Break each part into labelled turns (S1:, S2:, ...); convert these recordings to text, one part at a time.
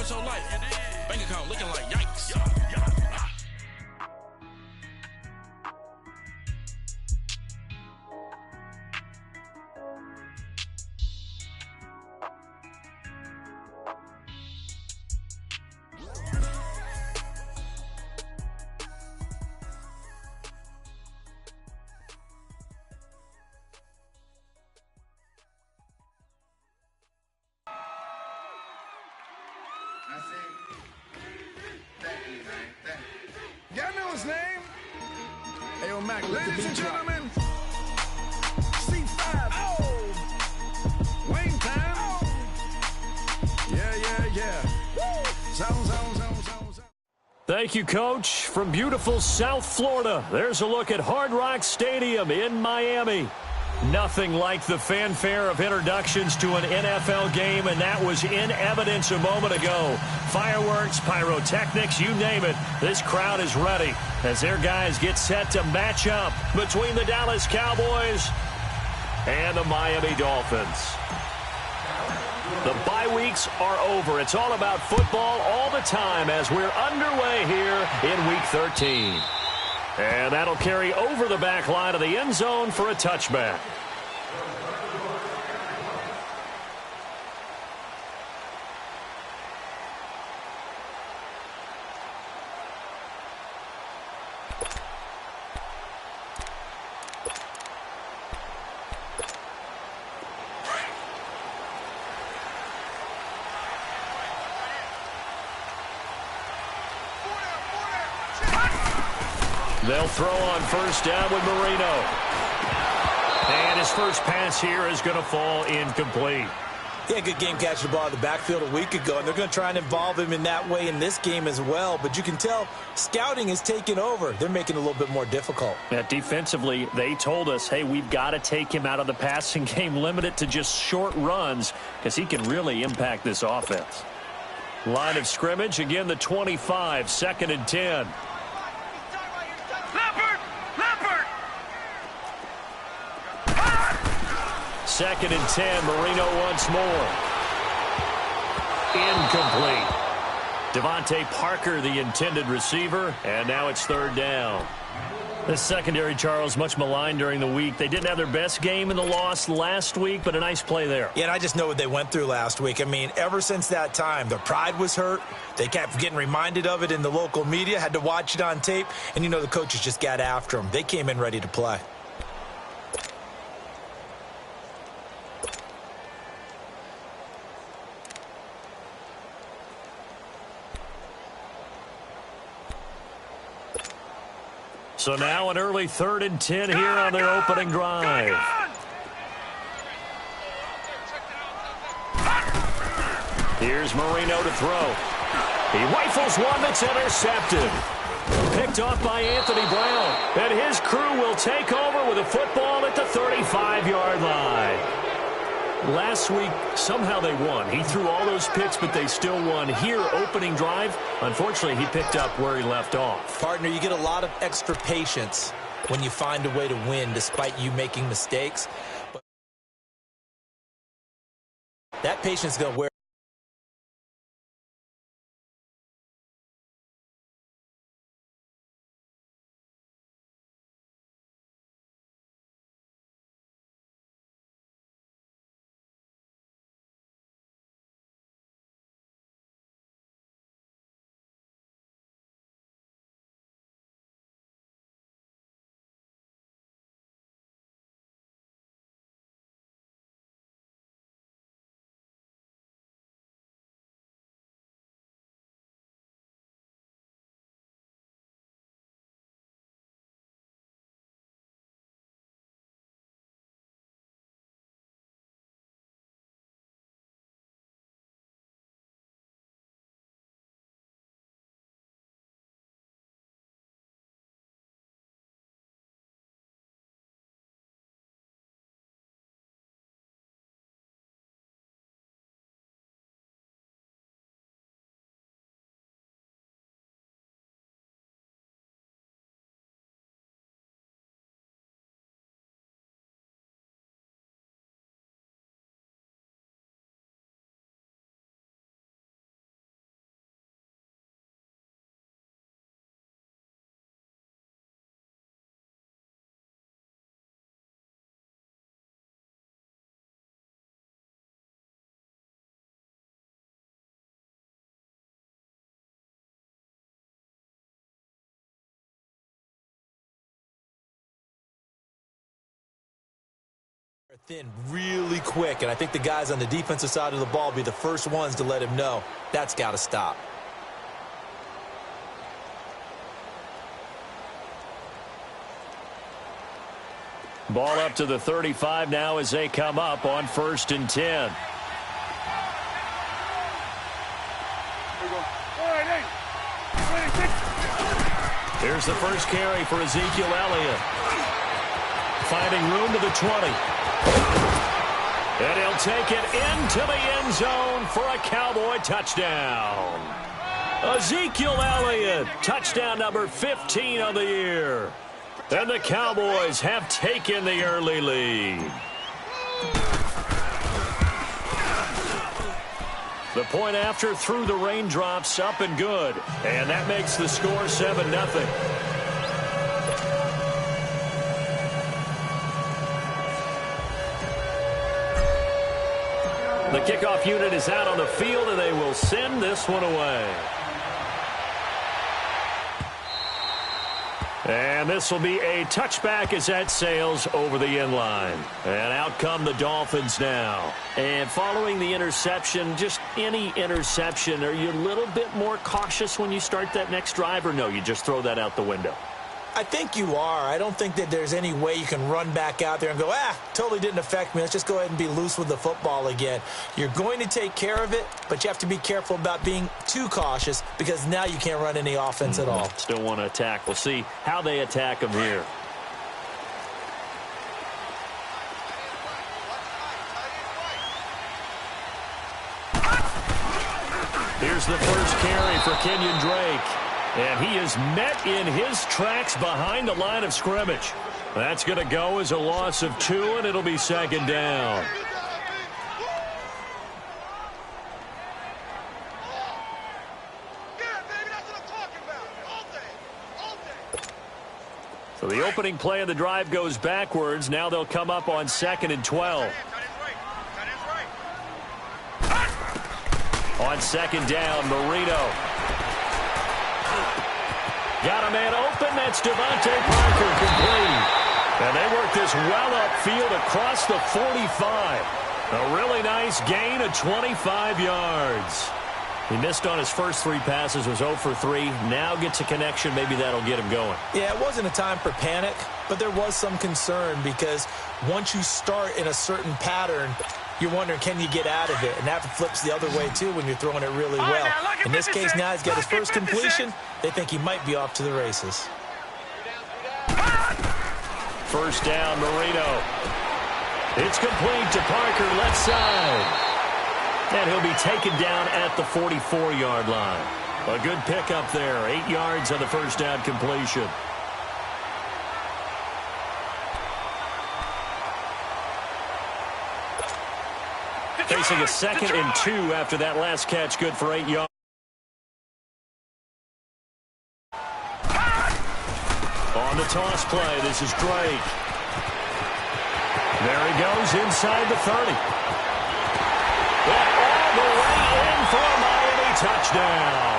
S1: been so light. Bank account looking like yikes.
S2: Y'all know his name? Hey, yo, Mac, ladies and gentlemen, C5. Oh! Wayne time. Oh! Yeah. Woo! Zone.
S3: Thank you, Coach. From beautiful South Florida, there's a look at Hard Rock Stadium in Miami. Nothing like the fanfare of introductions to an NFL game, and that was in evidence a moment ago. Fireworks, pyrotechnics, you name it. This crowd is ready as their guys get set to match up between the Dallas Cowboys and the Miami Dolphins. The bye weeks are over. It's all about football all the time as we're underway here in Week 13. And that'll carry over the back line of the end zone for a touchback. They'll throw on first down with Marino. And his first pass here is going to fall incomplete.
S4: He had a good game catching the ball in the backfield a week ago, and they're going to try and involve him in that way in this game as well. But you can tell scouting is taking over. They're making it a little bit more difficult.
S3: Defensively, they told us, hey, we've got to take him out of the passing game, limit it to just short runs, because he can really impact this offense. Line of scrimmage, again, the 25, 2nd and 10. Second and 10, Marino once more. Incomplete. Devontae Parker, the intended receiver, and now it's 3rd down. The secondary, Charles, much maligned during the week. They didn't have their best game in the loss last week, but a nice play there.
S4: Yeah, and I just know what they went through last week. I mean, ever since that time, their pride was hurt. They kept getting reminded of it in the local media, had to watch it on tape, and, you know, the coaches just got after them. They came in ready to play.
S3: So now an early 3rd and 10 here on their opening drive. Here's Marino to throw. He rifles one that's intercepted. Picked off by Anthony Brown. And his crew will take over with a football at the 35-yard line. Last week, somehow they won. He threw all those picks, but they still won. Here, opening drive, unfortunately, he picked up where he left off.
S4: Partner, you get a lot of extra patience when you find a way to win despite you making mistakes. But that patience is going to wear Thin really quick, and I think the guys on the defensive side of the ball will be the first ones to let him know that's got to stop.
S3: Ball up to the 35 now as they come up on 1st and 10. Here's the first carry for Ezekiel Elliott. Finding room to the 20. And he'll take it into the end zone for a Cowboy touchdown. Ezekiel Elliott, touchdown number 15 of the year. And the Cowboys have taken the early lead. The point after through the raindrops, up and good. And that makes the score 7-0. The kickoff unit is out on the field, and they will send this one away. And this will be a touchback as that sails over the end line. And out come the Dolphins now. And following the interception, just any interception, are you a little bit more cautious when you start that next drive, or no, you just throw that out the window?
S4: I think you are. I don't think that there's any way you can run back out there and go, totally didn't affect me. Let's just go ahead and be loose with the football again. You're going to take care of it, but you have to be careful about being too cautious because now you can't run any offense at all.
S3: Still want to attack. We'll see how they attack them here. Here's the first carry for Kenyon Drake. And he is met in his tracks behind the line of scrimmage. That's going to go as a loss of 2, and it'll be 2nd down. So the opening play of the drive goes backwards. Now they'll come up on 2nd and 12. On 2nd down, Marino. Got a man open. That's Devontae Parker, complete. And they work this well upfield across the 45. A really nice gain of 25 yards. He missed on his first 3 passes, was 0 for 3. Now gets a connection. Maybe that'll get him going.
S4: Yeah, it wasn't a time for panic, but there was some concern because once you start in a certain pattern, you're wondering, can you get out of it? And that flips the other way, too, when you're throwing it really well. In this case, now he's got his first completion. They think he might be off to the races.
S3: First down, Marino. It's complete to Parker, left side. And he'll be taken down at the 44-yard line. A good pickup there. 8 yards on the first down completion. Facing a 2nd and 2 after that last catch. Good for 8 yards. On the toss play, this is Drake. There he goes inside the 30. And all the way in for a Miami touchdown.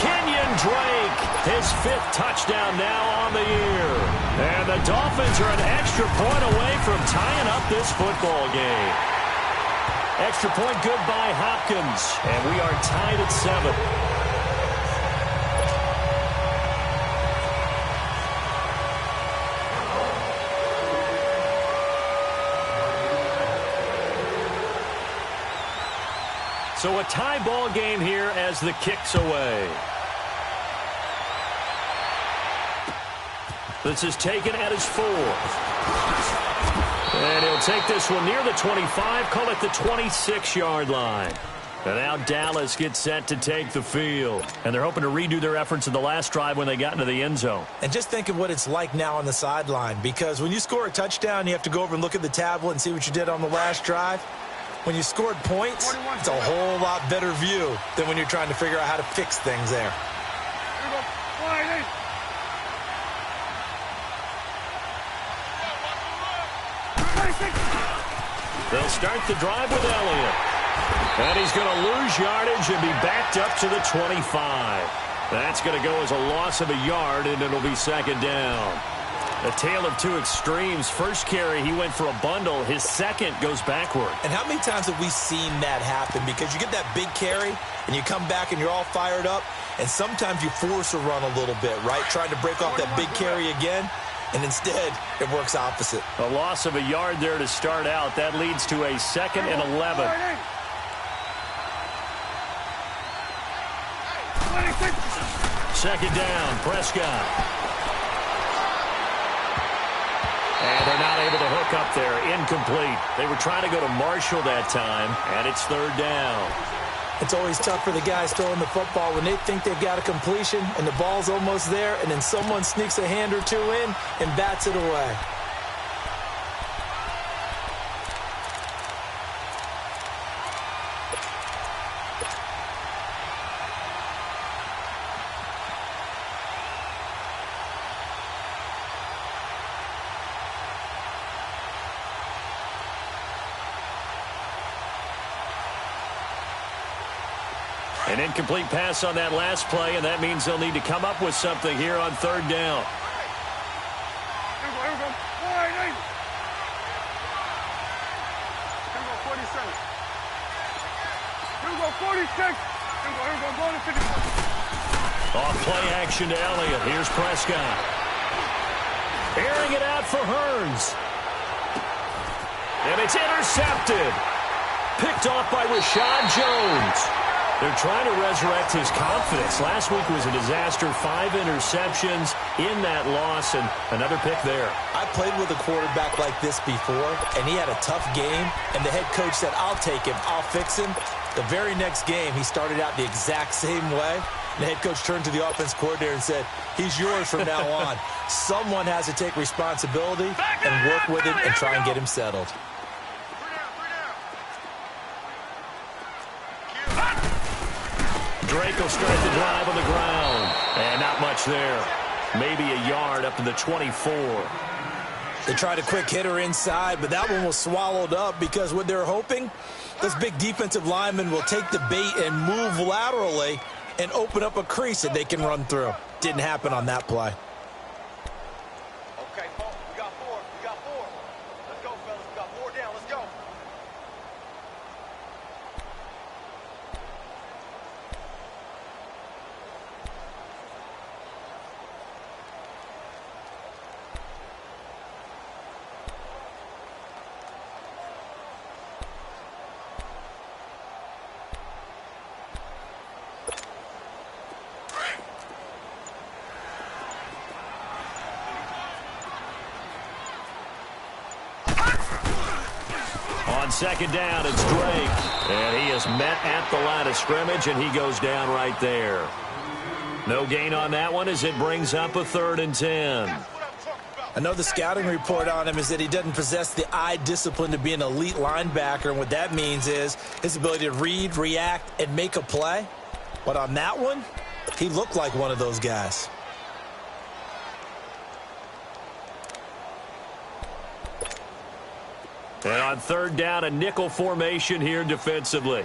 S3: Kenyon Drake, his 5th touchdown now on the year. And the Dolphins are an extra point away from tying up this football game. Extra point good by Hopkins. And we are tied at 7. So a tie ball game here as the kick's away. This is taken at his 4th. And he'll take this one near the 25, call it the 26-yard line. And now Dallas gets set to take the field. And they're hoping to redo their efforts in the last drive when they got into the end zone.
S4: And just think of what it's like now on the sideline, because when you score a touchdown, you have to go over and look at the tablet and see what you did on the last drive. When you scored points, it's a whole lot better view than when you're trying to figure out how to fix things there.
S3: They'll start the drive with Elliott. And he's going to lose yardage and be backed up to the 25. That's going to go as a loss of a yard, and it'll be 2nd down. A tale of two extremes. First carry, he went for a bundle. His second goes backward.
S4: And how many times have we seen that happen? Because you get that big carry, and you come back and you're all fired up, and sometimes you force a run a little bit, right? Trying to break off that big carry again, and instead it works opposite.
S3: A loss of a yard there to start out. That leads to a 2nd and 11. Second down, Prescott. And they're not able to hook up there. Incomplete. They were trying to go to Marshall that time, and it's 3rd down.
S4: It's always tough for the guys throwing the football when they think they've got a completion and the ball's almost there, and then someone sneaks a hand or two in and bats it away.
S3: An incomplete pass on that last play, and that means they'll need to come up with something here on 3rd down. Off play action to Elliott. Here's Prescott. Airing it out for Hearns. And it's intercepted. Picked off by Rashad Jones. They're trying to resurrect his confidence. Last week was a disaster. 5 interceptions in that loss, and another pick there.
S4: I played with a quarterback like this before, and he had a tough game, and the head coach said, I'll take him, I'll fix him. The very next game, he started out the exact same way. The head coach turned to the offense coordinator and said, he's yours from now on. Someone has to take responsibility and work with him and try and get him settled.
S3: Drake will start the drive on the ground. And not much there. Maybe a yard up to the 24.
S4: They tried a quick hitter inside, but that one was swallowed up because what they're hoping, those big defensive linemen will take the bait and move laterally and open up a crease that they can run through. Didn't happen on that play.
S5: Okay, we got 4. We got 4. Let's go, fellas. We got 4 down. Let's go.
S3: On 2nd down, it's Drake. And he is met at the line of scrimmage, and he goes down right there. No gain on that one as it brings up a 3rd and 10.
S4: I know the scouting report on him is that he doesn't possess the eye discipline to be an elite linebacker, and what that means is his ability to read, react, and make a play. But on that one, he looked like one of those guys.
S3: And on 3rd down, a nickel formation here defensively.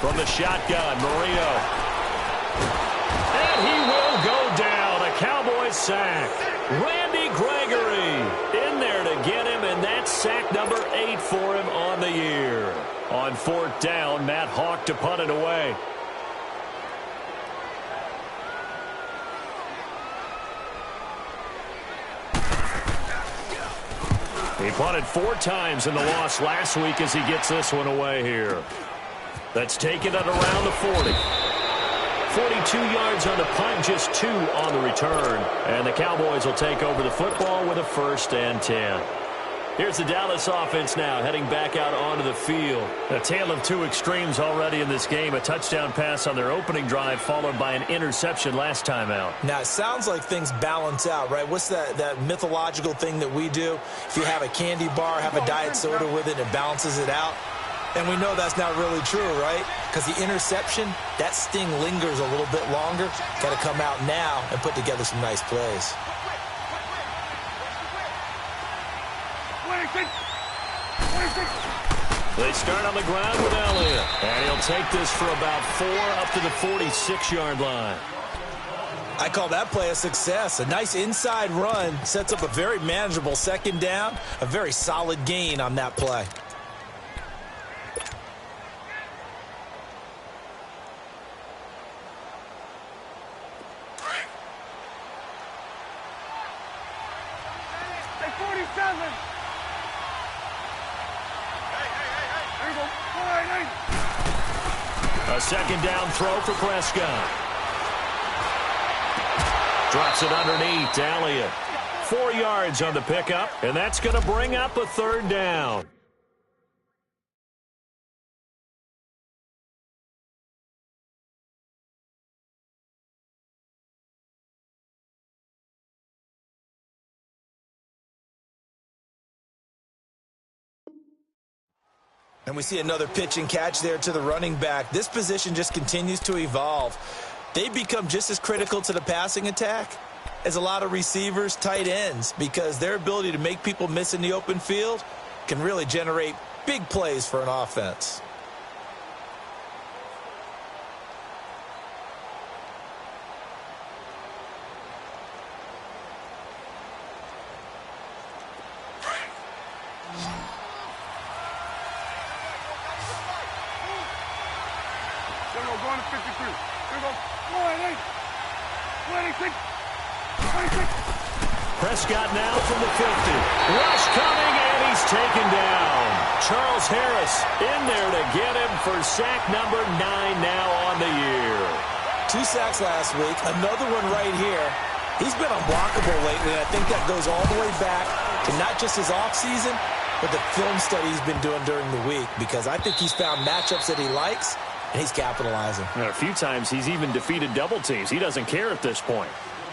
S3: From the shotgun, Marino. And he will go down. A Cowboys sack. Randy Gregory in there to get him, and that's sack number 8 for him on the year. On 4th down, Matt Hawk to punt it away. He punted 4 times in the loss last week as he gets this one away here. That's taken at around the 40. 42 yards on the punt, just 2 on the return. And the Cowboys will take over the football with a 1st and 10. Here's the Dallas offense now, heading back out onto the field. A tale of two extremes already in this game. A touchdown pass on their opening drive, followed by an interception last time out.
S4: Now, it sounds like things balance out, right? What's that mythological thing that we do? If you have a candy bar, have a diet soda with it, it balances it out. And we know that's not really true, right? Because the interception, that sting lingers a little bit longer. Got to come out now and put together some nice plays.
S3: They start on the ground with Elliott. And he'll take this for about 4 up to the 46-yard line.
S4: I call that play a success. A nice inside run sets up a very manageable second down. A very solid gain on that play.
S2: Hey, 47. There you go.
S3: A second down throw for Prescott. Drops it underneath to Elliott. 4 yards on the pickup, and that's going to bring up a third down.
S4: And we see another pitch and catch there to the running back. This position just continues to evolve. They become just as critical to the passing attack as a lot of receivers, tight ends, because their ability to make people miss in the open field can really generate big plays for an offense.
S2: Going to 53. Here we go. 26.
S3: Prescott now from the 50. Rush coming, and he's taken down. Charles Harris in there to get him for sack number 9 now on the year.
S4: 2 sacks last week, another one right here. He's been unblockable lately, and I think that goes all the way back to not just his offseason, but the film study he's been doing during the week, because I think he's found matchups that he likes, and he's capitalizing.
S3: A few times he's even defeated double teams. He doesn't care at this point.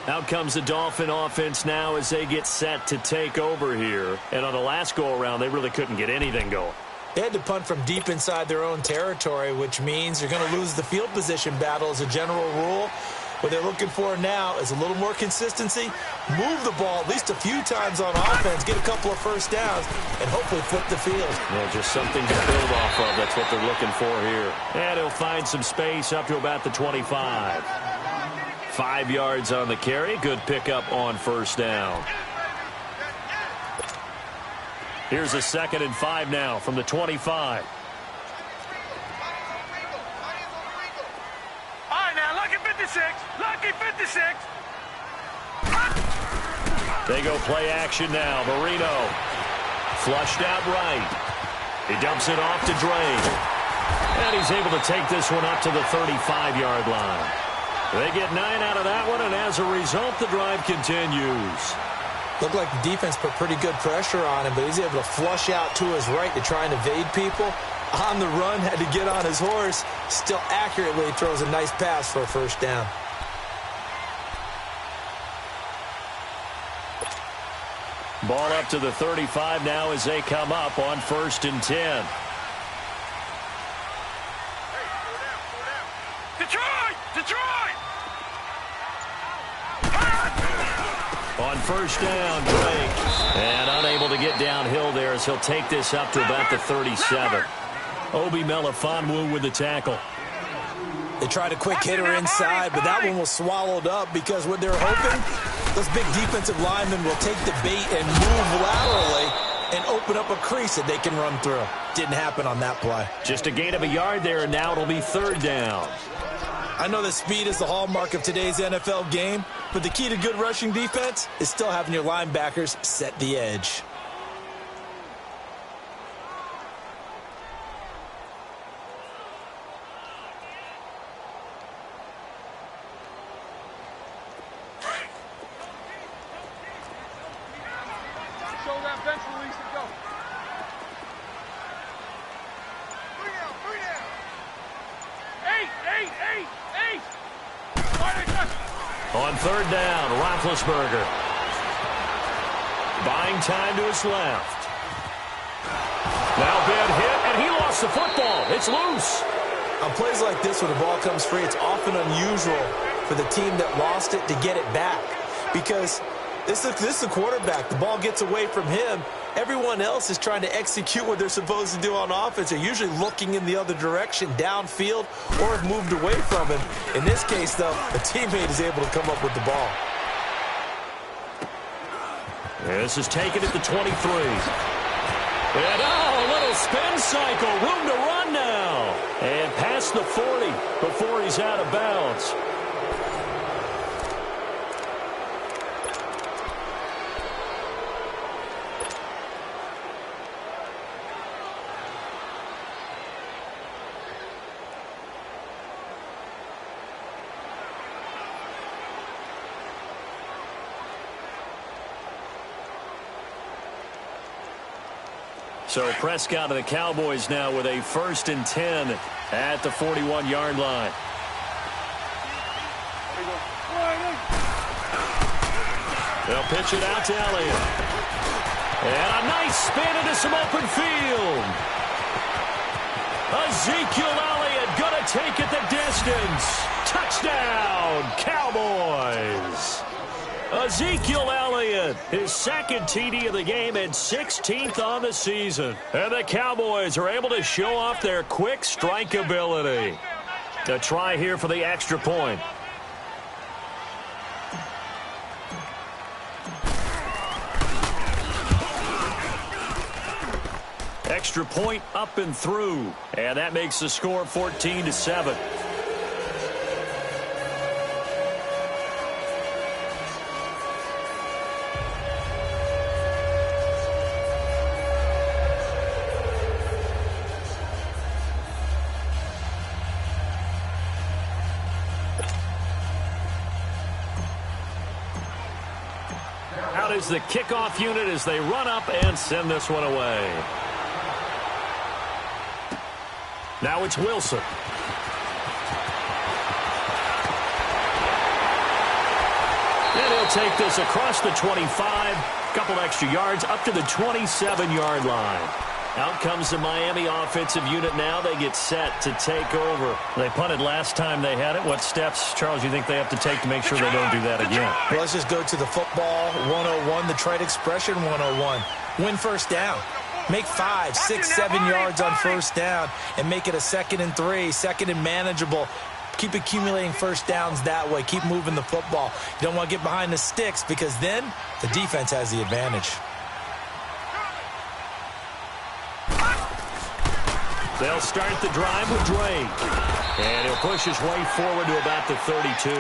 S3: Out comes the Dolphin offense now as they get set to take over here. And on the last go-around, they really couldn't get anything going.
S4: They had to punt from deep inside their own territory, which means you're going to lose the field position battle as a general rule. What they're looking for now is a little more consistency, move the ball at least a few times on offense, get a couple of first downs, and hopefully flip the field.
S3: Yeah, just something to build off of. That's what they're looking for here. And he'll find some space up to about the 25. 5 yards on the carry. Good pickup on first down. Here's a 2nd and 5 now from the 25.
S2: All right, now, lucky 56. Lucky 56.
S3: They go play action now. Marino flushed out right. He dumps it off to Drake. And he's able to take this one up to the 35-yard line. They get 9 out of that one, and as a result, the drive continues.
S4: Looked like the defense put pretty good pressure on him, but he's able to flush out to his right to try and evade people. On the run, had to get on his horse. Still accurately throws a nice pass for a first down.
S3: Ball up to the 35 now as they come up on 1st and 10.
S2: Detroit!
S3: On first down, Drake. And unable to get downhill there as he'll take this up to about the 37. Obi Melifonwu with the tackle.
S4: They tried a quick hitter inside, but that one was swallowed up because what they're hoping, those big defensive linemen will take the bait and move laterally and open up a crease that they can run through. Didn't happen on that play.
S3: Just a gain of a yard there, and now it'll be 3rd down.
S4: I know that speed is the hallmark of today's NFL game, but the key to good rushing defense is still having your linebackers set the edge.
S2: Show that bench release and go. 3 down. 8.
S3: On 3rd down, Roethlisberger. Buying time to his left. Now bad hit, and he lost the football. It's loose.
S4: On plays like this, when the ball comes free, it's often unusual for the team that lost it to get it back. Because this is the quarterback. The ball gets away from him, everyone else is trying to execute what they're supposed to do on offense. They're usually looking in the other direction, downfield, or have moved away from him. In this case, though, a teammate is able to come up with the ball.
S3: This is taken at the 23. And, a little spin cycle. Room to run now. And past the 40 before he's out of bounds. So Prescott of the Cowboys now with a 1st and 10 at the 41-yard line. They'll pitch it out to Elliott. And a nice spin into some open field. Ezekiel Elliott going to take it the distance. Touchdown, Cowboys. Ezekiel Elliott, his 2nd TD of the game and 16th on the season. And the Cowboys are able to show off their quick strike ability. A try here for the extra point. Extra point up and through. And that makes the score 14-7. Out is the kickoff unit as they run up and send this one away. Now it's Wilson. And he'll take this across the 25, couple extra yards up to the 27-yard line. Out comes the Miami offensive unit now. They get set to take over. They punted last time they had it. What steps, Charles, you think they have to take to make sure they don't do that again?
S4: Well, let's just go to the football 101, the trade expression 101. Win first down. Make 5, 6, 7 yards on first down and make it a 2nd and 3, 2nd and manageable. Keep accumulating first downs that way. Keep moving the football. You don't want to get behind the sticks because then the defense has the advantage.
S3: They'll start the drive with Drake. And he'll push his way forward to about the 32.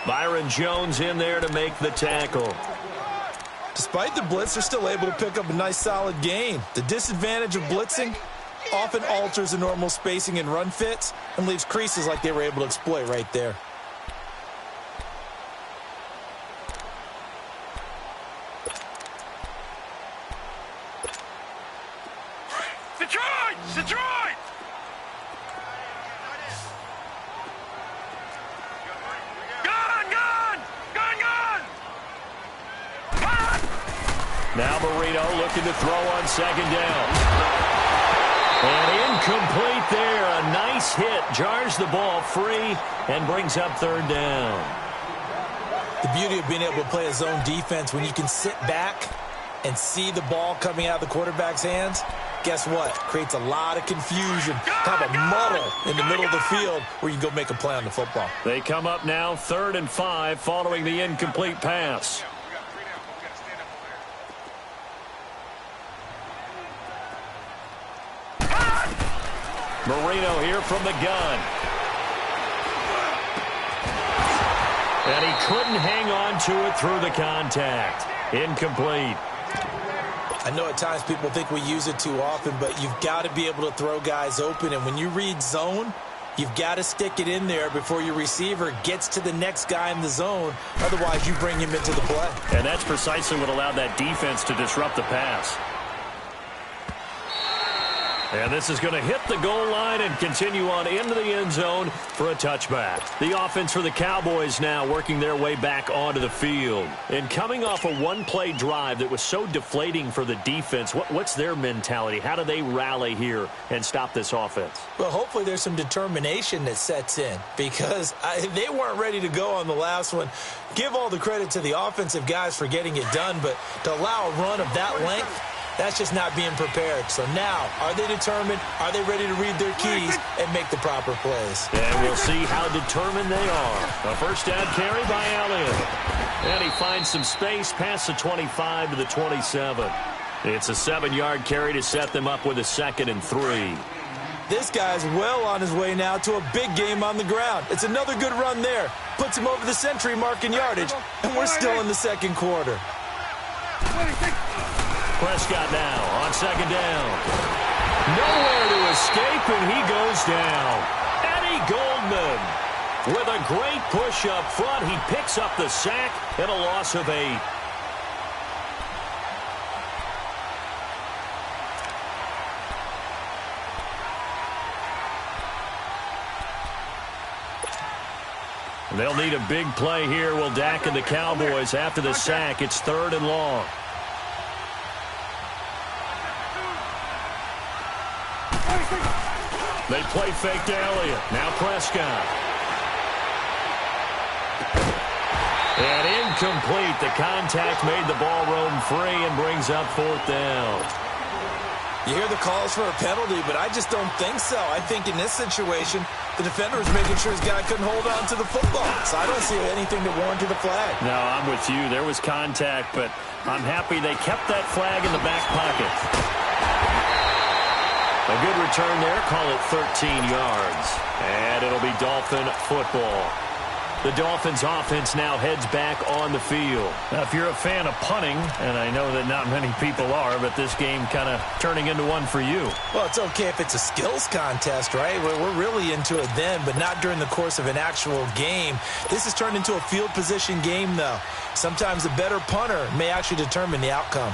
S3: Byron Jones in there to make the tackle.
S4: Despite the blitz, they're still able to pick up a nice solid gain. The disadvantage of blitzing often alters the normal spacing and run fits and leaves creases like they were able to exploit right there.
S1: Detroit! Detroit! Gun!
S3: Now Marino looking to throw on 2nd down. And incomplete there. A nice hit. Jars the ball free and brings up 3rd down.
S4: The beauty of being able to play a zone defense when you can sit back and see the ball coming out of the quarterback's hands, guess what? Creates a lot of confusion, kind of a muddle in the middle of the field where you can go make a play on the football.
S3: They come up now 3rd and 5 following the incomplete pass. Marino here from the gun. And he couldn't hang on to it through the contact. Incomplete.
S4: I know at times people think we use it too often, but you've got to be able to throw guys open. And when you read zone, you've got to stick it in there before your receiver gets to the next guy in the zone. Otherwise, you bring him into the play.
S3: And that's precisely what allowed that defense to disrupt the pass. And this is going to hit the goal line and continue on into the end zone for a touchback. The offense for the Cowboys now working their way back onto the field. And coming off a one-play drive that was so deflating for the defense, what's their mentality? How do they rally here and stop this offense?
S4: Well, hopefully there's some determination that sets in because they weren't ready to go on the last one. Give all the credit to the offensive guys for getting it done, but to allow a run of that length, That's just not being prepared. So now, are they determined? Are they ready to read their keys and make the proper plays?
S3: And we'll see how determined they are. A first down carry by Elliott. And he finds some space past the 25 to the 27. It's a 7-yard carry to set them up with a 2nd and 3.
S4: This guy's well on his way now to a big game on the ground. It's another good run there. Puts him over the century mark in yardage, and we're still in the second quarter.
S3: Prescott now on 2nd down. Nowhere to escape, and he goes down. Eddie Goldman with a great push up front. He picks up the sack and a loss of 8. They'll need a big play here, will Dak and the Cowboys. After the sack, it's 3rd and long. They play fake to Elliott. Now Prescott. And incomplete. The contact made the ball roam free and brings up 4th down.
S4: You hear the calls for a penalty, but I just don't think so. I think in this situation, the defender was making sure his guy couldn't hold on to the football. So I don't see anything that warranted a flag.
S3: No, I'm with you. There was contact, but I'm happy they kept that flag in the back pocket. A good return there. Call it 13 yards. And it'll be Dolphin football. The Dolphins offense now heads back on the field. Now, if you're a fan of punting, and I know that not many people are, but this game kind of turning into one for you.
S4: Well, it's okay if it's a skills contest, right? We're really into it then, but not during the course of an actual game. This has turned into a field position game, though. Sometimes a better punter may actually determine the outcome.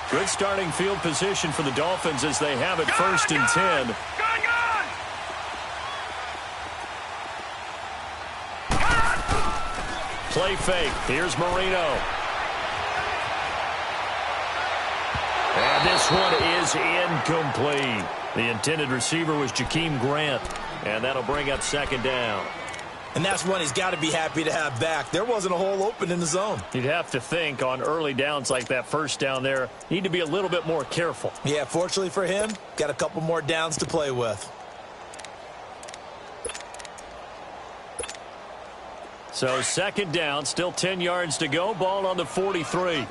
S3: Good starting field position for the Dolphins as they have it 1st and 10. Play fake. Here's Marino. And this one is incomplete. The intended receiver was Jakeem Grant. And that'll bring up 2nd down.
S4: And that's one he's got to be happy to have back. There wasn't a hole open in the zone.
S3: You'd have to think on early downs like that first down there, need to be a little bit more careful.
S4: Yeah, fortunately for him, got a couple more downs to play with.
S3: So 2nd down, still 10 yards to go. Ball on the 43.
S1: Over!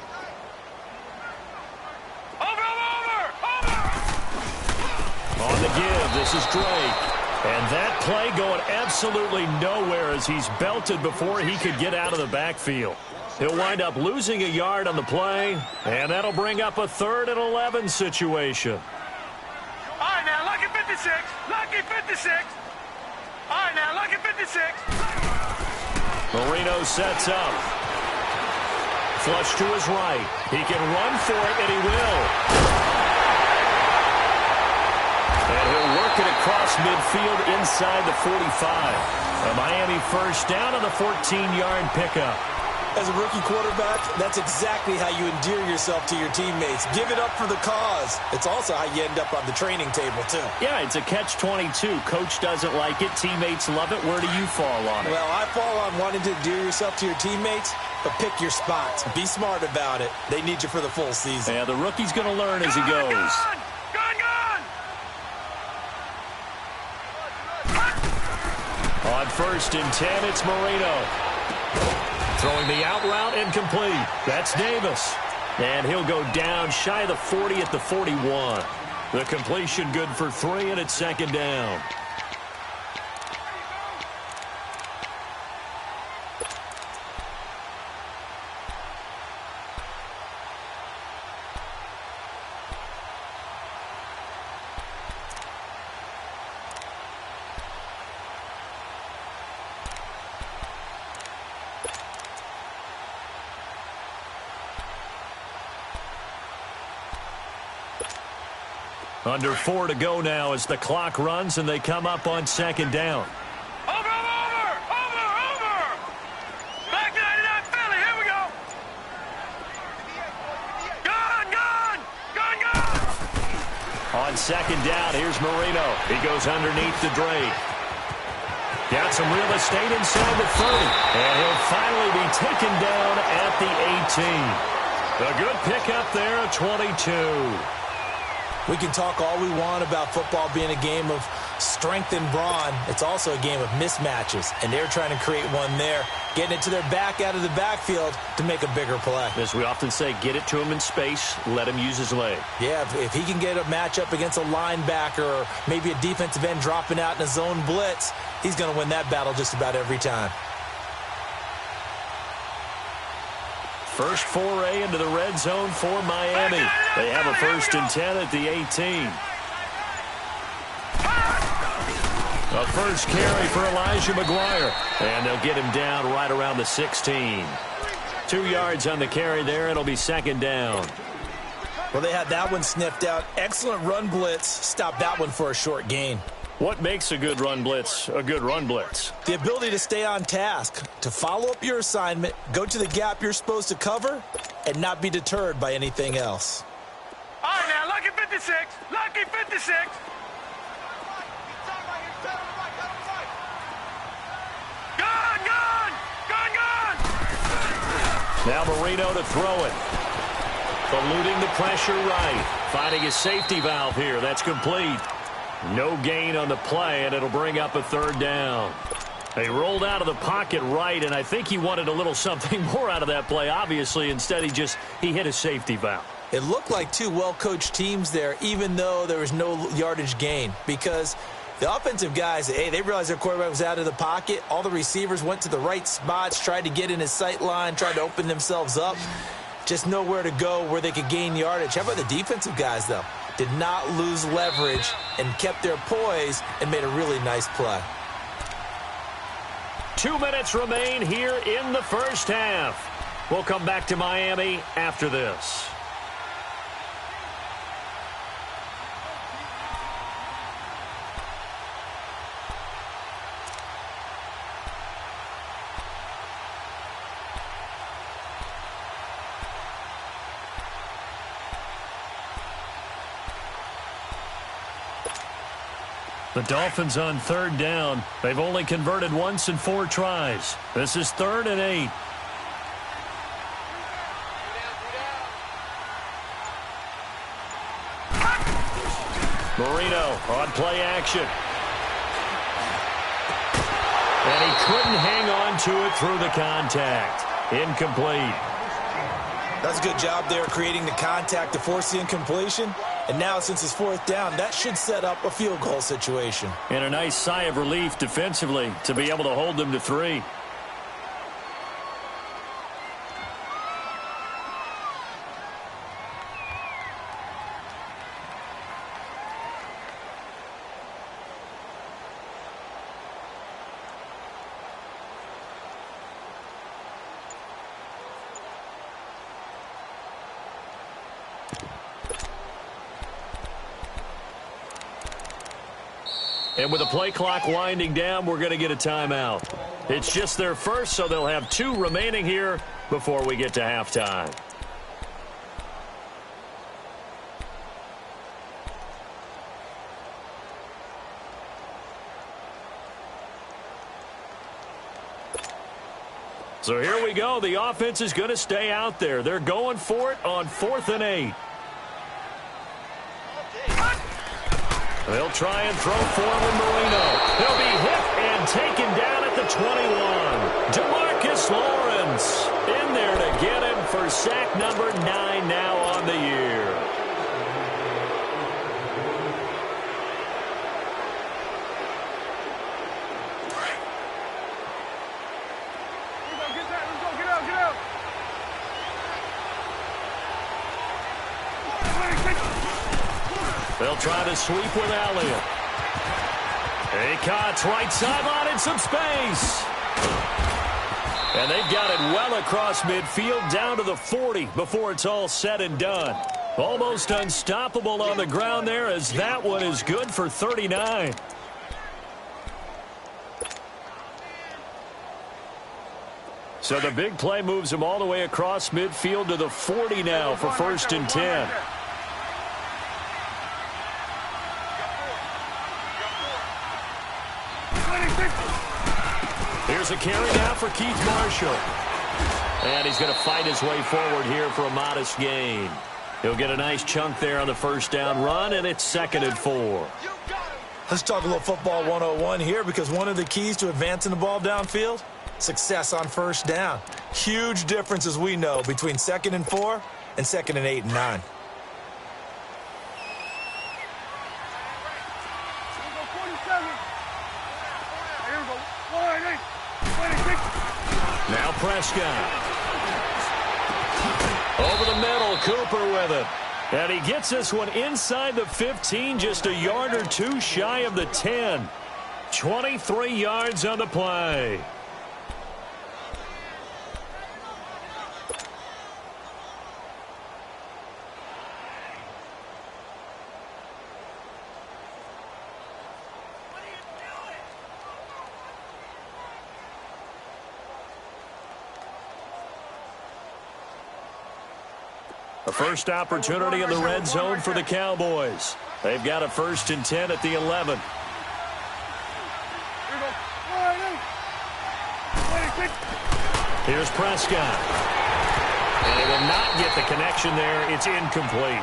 S3: On the give, this is Drake. And that play going absolutely nowhere as he's belted before he could get out of the backfield. He'll wind up losing a yard on the play, and that'll bring up a 3rd and 11 situation.
S1: All right, now, lucky 56. Lucky 56. All right, now, lucky 56.
S3: Marino sets up. Flush to his right. He can run for it, and he will. And he'll work it across midfield inside the 45. A Miami first down on the 14-yard pickup.
S4: As a rookie quarterback, that's exactly how you endear yourself to your teammates. Give it up for the cause. It's also how you end up on the training table, too.
S3: Yeah, it's a catch-22. Coach doesn't like it. Teammates love it. Where do you fall on it?
S4: Well, I fall on wanting to endear yourself to your teammates, but pick your spots. Be smart about it. They need you for the full season.
S3: Yeah, the rookie's going to learn as he goes. On 1st and 10, it's Marino. Throwing the out route incomplete. That's Davis. And he'll go down shy of the 40 at the 41. The completion good for 3, and it's 2nd down. Under 4 to go now as the clock runs and they come up on 2nd down.
S1: Over! Back to 99 Philly, here we go! Gone!
S3: On 2nd down, here's Marino. He goes underneath to Drake. Got some real estate inside the 30. And he'll finally be taken down at the 18. A good pickup there at 22.
S4: We can talk all we want about football being a game of strength and brawn. It's also a game of mismatches, and they're trying to create one there, getting it to their back out of the backfield to make a bigger play.
S3: As we often say, get it to him in space, let him use his leg.
S4: Yeah, if he can get a matchup against a linebacker or maybe a defensive end dropping out in a zone blitz, he's going to win that battle just about every time.
S3: First foray into the red zone for Miami. They have a 1st and 10 at the 18. A first carry for Elijah McGuire. And they'll get him down right around the 16. 2 yards on the carry there. It'll be 2nd down.
S4: Well, they had that one sniffed out. Excellent run blitz. Stop that one for a short gain.
S3: What makes a good run blitz a good run blitz?
S4: The ability to stay on task, to follow up your assignment, go to the gap you're supposed to cover, and not be deterred by anything else.
S1: All right, now, lucky 56. Lucky 56. Gone, gone. Gone, gone.
S3: Now Marino to throw it. Eluding the pressure right. Finding a safety valve here. That's complete. No gain on the play, and it'll bring up a 3rd down. They rolled out of the pocket right, and I think he wanted a little something more out of that play, obviously. Instead, he hit a safety valve.
S4: It looked like 2 well-coached teams there, even though there was no yardage gain, because the offensive guys, hey, they realized their quarterback was out of the pocket. All the receivers went to the right spots, tried to get in his sight line, tried to open themselves up. Just nowhere to go where they could gain yardage. How about the defensive guys, though? Did not lose leverage and kept their poise and made a really nice play.
S3: 2 minutes remain here in the first half. We'll come back to Miami after this. The Dolphins on 3rd down. They've only converted once in 4 tries. This is 3rd and 8. Marino on play action. And he couldn't hang on to it through the contact. Incomplete.
S4: That's a good job there creating the contact to force the incompletion. And now, since it's 4th down, that should set up a field goal situation.
S3: And a nice sigh of relief defensively to be able to hold them to 3. And with the play clock winding down, we're going to get a timeout. It's just their first, so they'll have 2 remaining here before we get to halftime. So here we go. The offense is going to stay out there. They're going for it on 4th and 8. They'll try and throw forward Marino. He'll be hit and taken down at the 21. DeMarcus Lawrence in there to get him for sack number 9 now on the year. They'll try to sweep with Elliott. Acott's right sideline in some space. And they've got it well across midfield down to the 40 before it's all said and done. Almost unstoppable on the ground there as that one is good for 39. So the big play moves him all the way across midfield to the 40 now for 1st and 10. Here's a carry now for Keith Marshall. And he's going to fight his way forward here for a modest gain. He'll get a nice chunk there on the first down run, and it's 2nd and 4.
S4: Let's talk a little football 101 here, because one of the keys to advancing the ball downfield, success on first down. Huge difference, as we know, between 2nd and 4 and 2nd and 8 and 9.
S3: Now Prescott. Over the middle, Cooper with it. And he gets this one inside the 15, just a yard or two shy of the 10. 23 yards on the play. The first opportunity in the red zone for the Cowboys. They've got a 1st and 10 at the 11. Here's Prescott. And they will not get the connection there. It's incomplete.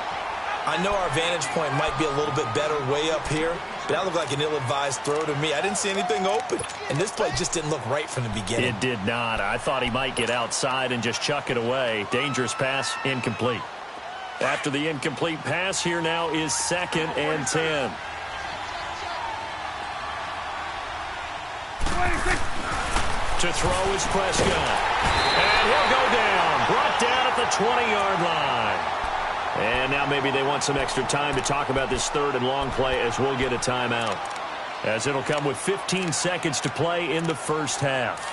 S4: I know our vantage point might be a little bit better way up here, but that looked like an ill-advised throw to me. I didn't see anything open, and this play just didn't look right from the beginning.
S3: It did not. I thought he might get outside and just chuck it away. Dangerous pass, incomplete. After the incomplete pass, here now is 2nd and 10. To throw is Prescott. And he'll go down. Brought down at the 20-yard line. And now maybe they want some extra time to talk about this 3rd and long play, as we'll get a timeout, as it'll come with 15 seconds to play in the first half.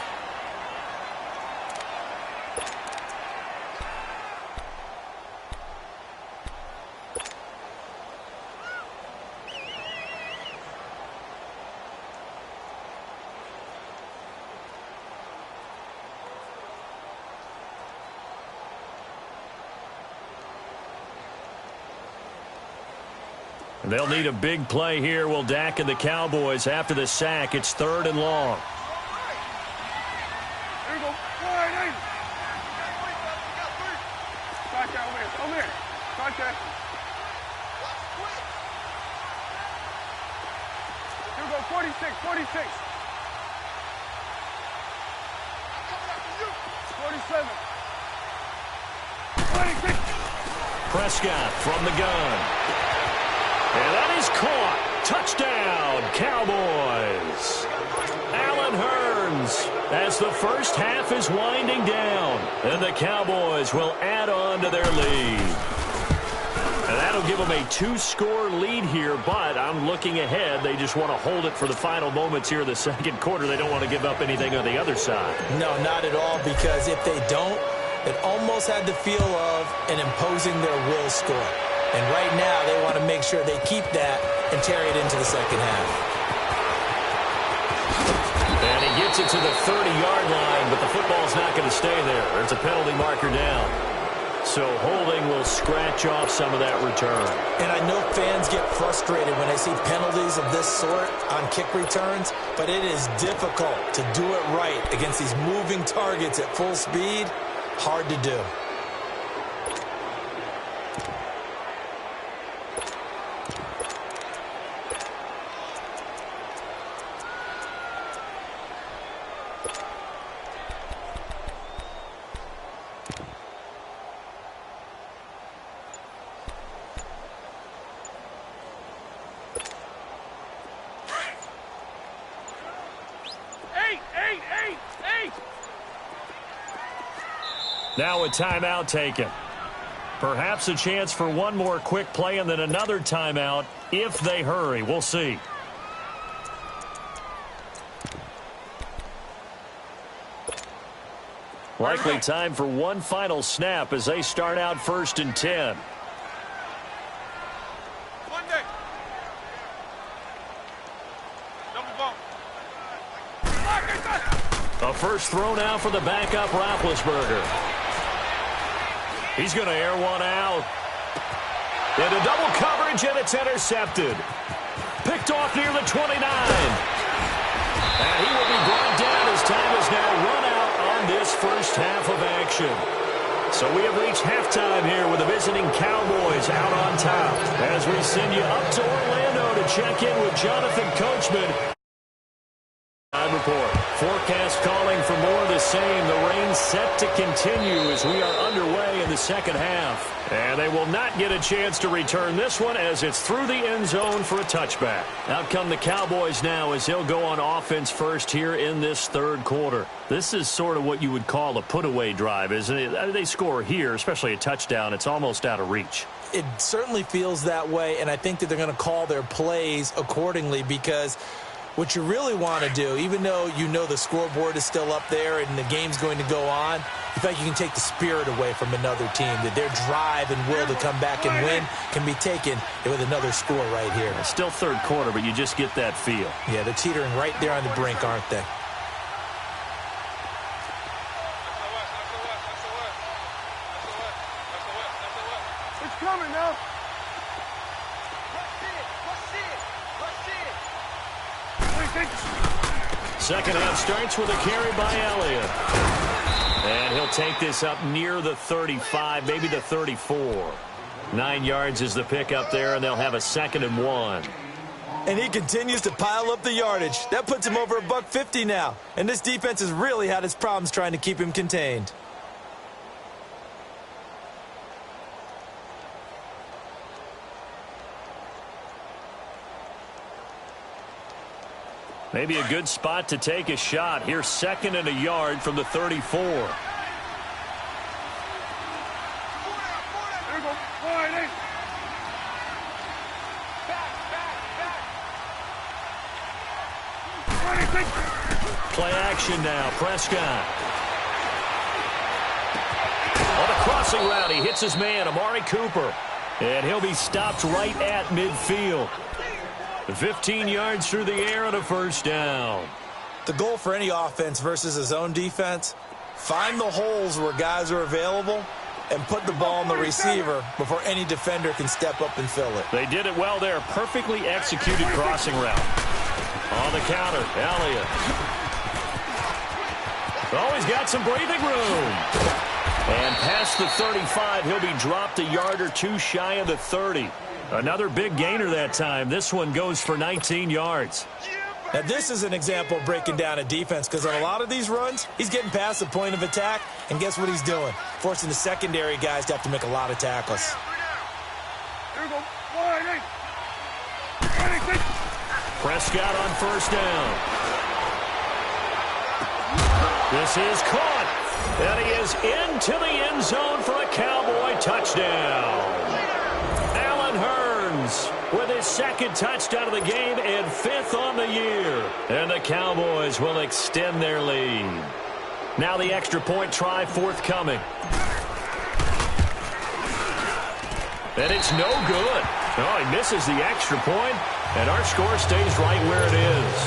S3: They'll need a big play here. Will Dak and the Cowboys after the sack. It's 3rd and long.
S1: Here we go. Contact over here. Over here. Contact. Here we go. 46. 46. 47. 26.
S3: Prescott from the gun. And that is caught. Touchdown, Cowboys. Allen Hurns, as the first half is winding down, and the Cowboys will add on to their lead. And that'll give them a 2-score lead here, but I'm looking ahead. They just want to hold it for the final moments here in the 2nd quarter. They don't want to give up anything on the other side.
S4: No, not at all, because if they don't, it almost had the feel of an imposing their will score. And right now, they want to make sure they keep that and carry it into the 2nd half.
S3: And he gets it to the 30-yard line, but the football's not going to stay there. There's a penalty marker down. So holding will scratch off some of that return.
S4: And I know fans get frustrated when they see penalties of this sort on kick returns, but it is difficult to do it right against these moving targets at full speed. Hard to do.
S3: Now a timeout taken. Perhaps a chance for one more quick play and then another timeout if they hurry. We'll see. Likely time for one final snap as they start out 1st and 10.
S1: Monday. Double bump.
S3: A first throw now for the backup Roethlisberger. He's going to air one out. Into double coverage, and it's intercepted. Picked off near the 29. And he will be brought down as time is now run out on this first half of action. So we have reached halftime here with the visiting Cowboys out on top. As we send you up to Orlando to check in with Jonathan Coachman. Report. Forecast calling for more of the same. The rain set to continue as we are underway in the second half. And they will not get a chance to return this one as it's through the end zone for a touchback. Out come the Cowboys now as he'll go on offense first here in this third quarter. This is sort of what you would call a put-away drive, isn't it? They score here, especially a touchdown. It's almost out of reach.
S4: It certainly feels that way, and I think that they're going to call their plays accordingly because what you really want to do, even though you know the scoreboard is still up there and the game's going to go on, you feel like you can take the spirit away from another team, that their drive and will to come back and win can be taken with another score right here.
S3: It's still third quarter, but you just get that feel.
S4: Yeah, they're teetering right there on the brink, aren't they?
S2: It's coming now.
S3: Second half starts with a carry by Elliott. And he'll take this up near the 35, maybe the 34. 9 yards is the pickup there, and they'll have a 2nd and 1.
S4: And he continues to pile up the yardage. That puts him over $150 now. And this defense has really had its problems trying to keep him contained.
S3: Maybe a good spot to take a shot. Here's 2nd and a yard from the 34.
S2: There you go. All right, hey.
S3: Play action now. Prescott. On the crossing route, he hits his man, Amari Cooper. And he'll be stopped right at midfield. 15 yards through the air and a first down.
S4: The goal for any offense versus a zone defense, find the holes where guys are available and put the ball on the receiver before any defender can step up and fill it.
S3: They did it well there. Perfectly executed crossing route. On the counter, Elliott. Oh, he's got some breathing room. And past the 35, he'll be dropped a yard or two shy of the 30. Another big gainer that time. This one goes for 19 yards.
S4: Now, this is an example of breaking down a defense because on a lot of these runs, he's getting past the point of attack, and guess what he's doing? Forcing the secondary guys to have to make a lot of tackles.
S2: There you go. All right, hey.
S3: Prescott on first down. This is caught. And he is into the end zone for a Cowboy touchdown. Hearns with his 2nd touchdown of the game and 5th on the year. And the Cowboys will extend their lead. Now the extra point try forthcoming. And it's no good. Oh, he misses the extra point, and our score stays right where it is.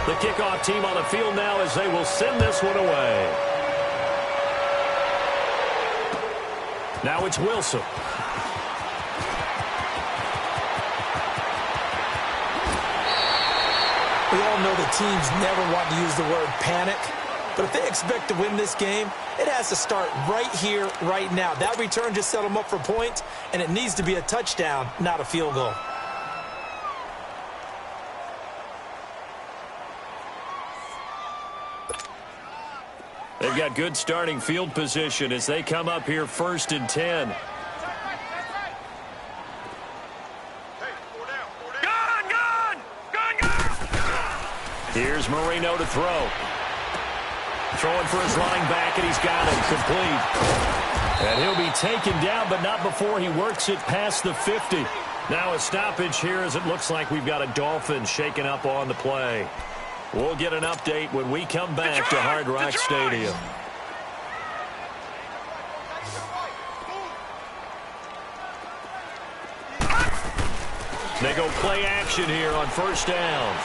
S3: The kickoff team on the field now as they will send this one away. Now it's Wilson.
S4: We all know the teams never want to use the word panic, but if they expect to win this game, it has to start right here, right now. That return just set them up for points, and it needs to be a touchdown, not a field goal.
S3: They've got good starting field position as they come up here 1st and 10. Here's Marino to throw. Throwing for his running back, and he's got it complete. And he'll be taken down, but not before he works it past the 50. Now a stoppage here as it looks like we've got a Dolphin shaken up on the play. We'll get an update when we come back to Hard Rock Stadium. They go play action here on first down.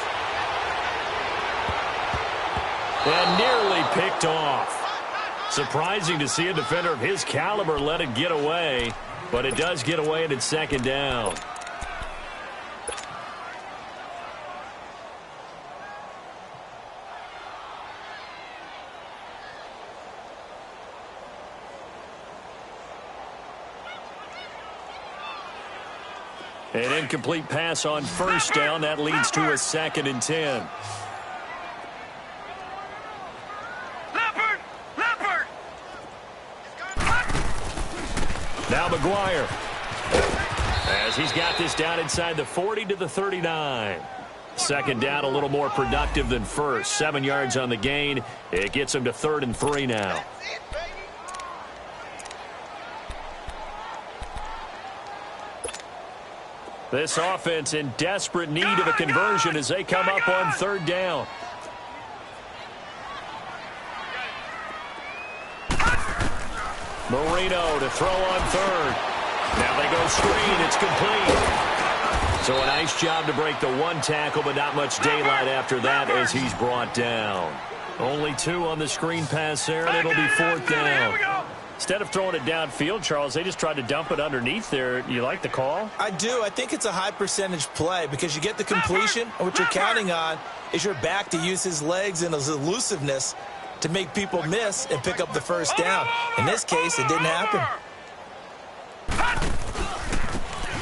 S3: And nearly picked off. Surprising to see a defender of his caliber let it get away, but it does get away and it's 2nd down. An incomplete pass on first down. That leads to a 2nd and 10. Now McGuire, as he's got this down inside the 40 to the 39. 2nd down, a little more productive than first. 7 yards on the gain. It gets him to 3rd and 3 now. This offense in desperate need of a conversion as they come up on 3rd down. Marino to throw on 3rd. Now they go screen. It's complete. So a nice job to break the 1 tackle, but not much daylight after that as he's brought down. Only 2 on the screen pass there, and it'll be 4th down. Instead of throwing it downfield, Charles, they just tried to dump it underneath there. You like the call?
S4: I do. I think it's a high percentage play because you get the completion, and what you're counting on is your back to use his legs and his elusiveness to make people miss and pick up the 1st down. In this case, it didn't happen.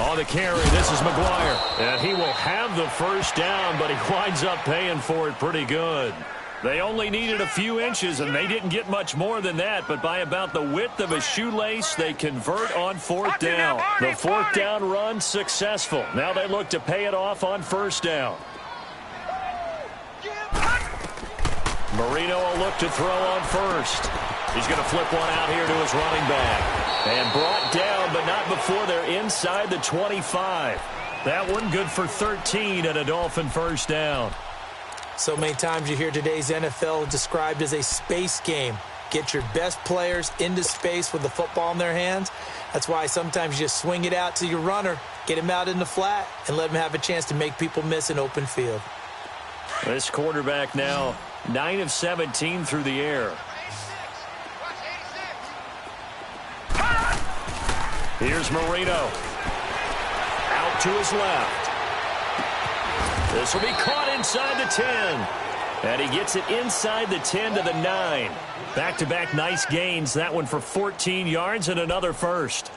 S3: On the carry, this is McGuire. And he will have the 1st down, but he winds up paying for it pretty good. They only needed a few inches, and they didn't get much more than that. But by about the width of a shoelace, they convert on 4th down. The 4th down run successful. Now they look to pay it off on 1st down. Marino will look to throw on 1st. He's going to flip one out here to his running back. And brought down, but not before they're inside the 25. That one good for 13 and a Dolphin 1st down.
S4: So many times you hear today's NFL described as a space game. Get your best players into space with the football in their hands. That's why sometimes you just swing it out to your runner, get him out in the flat, and let him have a chance to make people miss an open field.
S3: This quarterback now 9 of 17 through the air. Here's Marino. Out to his left. This will be caught inside the 10. And he gets it inside the 10 to the 9. Back-to-back nice gains. That one for 14 yards and another 1st.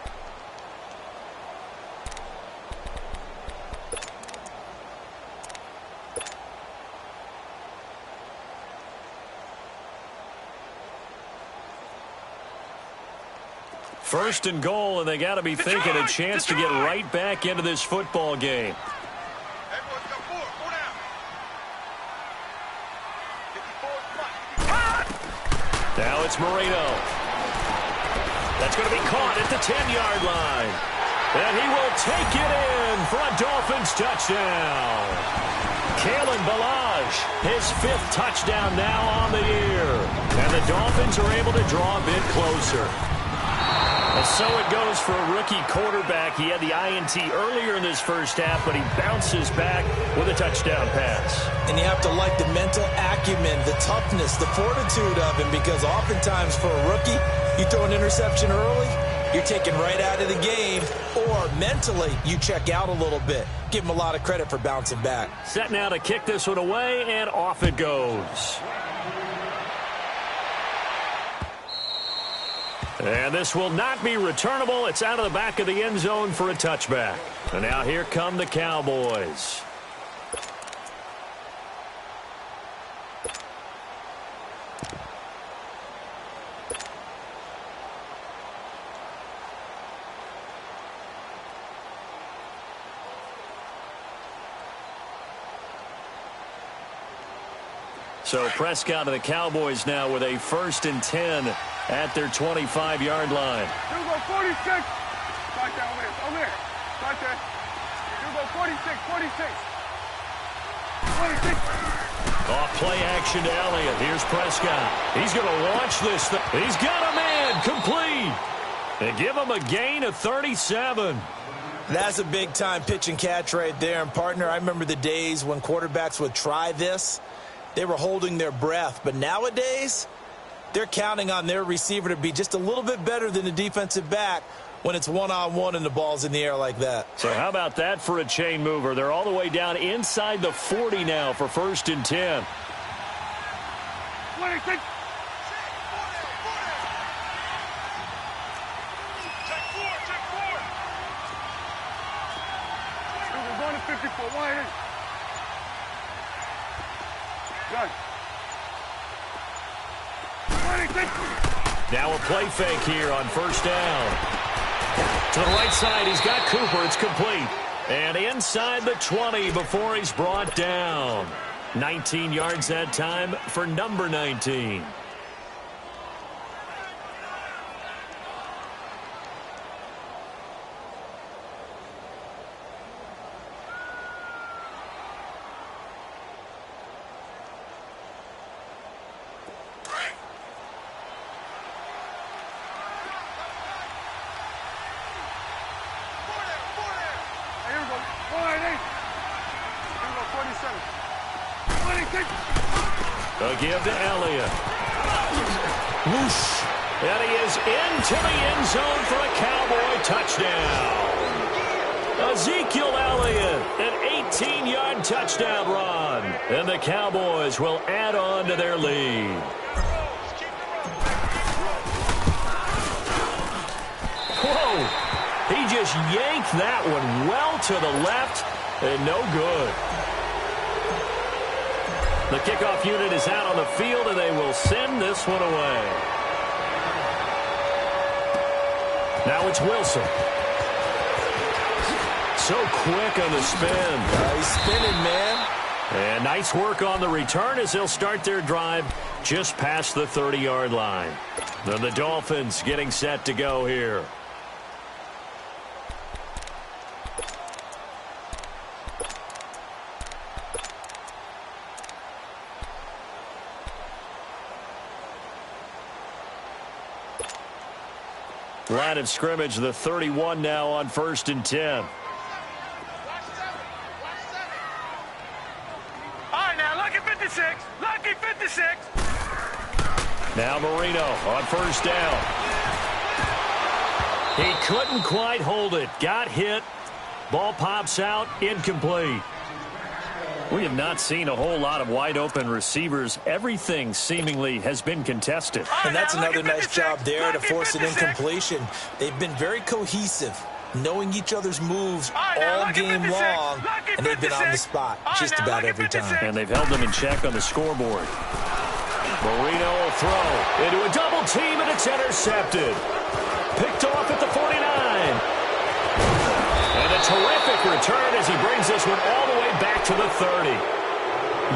S3: First and goal, and they got to be thinking a chance to get right back into this football game. Now it's Marino. That's going to be caught at the 10-yard line. And he will take it in for a Dolphins touchdown. Kalen Ballage, his 5th touchdown now on the year. And the Dolphins are able to draw a bit closer. And so it goes for a rookie quarterback. He had the INT earlier in this 1st half, but he bounces back with a touchdown pass.
S4: And you have to like the mental acumen, the toughness, the fortitude of him, because oftentimes for a rookie, you throw an interception early, you're taken right out of the game, or mentally you check out a little bit. Give him a lot of credit for bouncing back.
S3: Set now to kick this one away, and off it goes. And this will not be returnable. It's out of the back of the end zone for a touchback. And now here come the Cowboys. So Prescott and the Cowboys now with a 1st and 10 at their 25-yard line.
S2: You go 46. Right there, over there. Right there. You go 46, 46. 46.
S3: Off play action to Elliott. Here's Prescott. He's going to launch this thing. He's got a man complete. They give him a gain of 37.
S4: That's a big-time pitch and catch right there. And, partner, I remember the days when quarterbacks would try this. They were holding their breath. But nowadays, they're counting on their receiver to be just a little bit better than the defensive back when it's one-on-one and the ball's in the air like that.
S3: So how about that for a chain mover? They're all the way down inside the 40 now for 1st and 10.
S2: 26. 154, 188. Done. 186.
S3: Now a play fake here on first down. To the right side, he's got Cooper. It's complete. And inside the 20 before he's brought down. 19 yards that time for number 19. A give to Elliott. Whoosh. And he is into the end zone for a Cowboy touchdown. Ezekiel Elliott, an 18-yard touchdown run. And the Cowboys will add on to their lead. Whoa. He just yanked that one well to the left and no good. The kickoff unit is out on the field, and they will send this one away. Now it's Wilson. So quick on the spin.
S4: He's spinning, man.
S3: And nice work on the return as they'll start their drive just past the 30-yard line. Then the Dolphins getting set to go here. Line of scrimmage, the 31 now on 1st and 10.
S1: All right, now, lucky 56. Lucky 56.
S3: Now Marino on first down. He couldn't quite hold it. Got hit. Ball pops out. Incomplete. We have not seen a whole lot of wide-open receivers. Everything seemingly has been contested.
S4: And that's another nice job there to force an incompletion. They've been very cohesive, knowing each other's moves all game long, and they've been on the spot just about every time.
S3: And they've held them in check on the scoreboard. Marino will throw into a double team, and it's intercepted. Picked off at the 49. And a terrific return as he brings this one all the way back to the 30.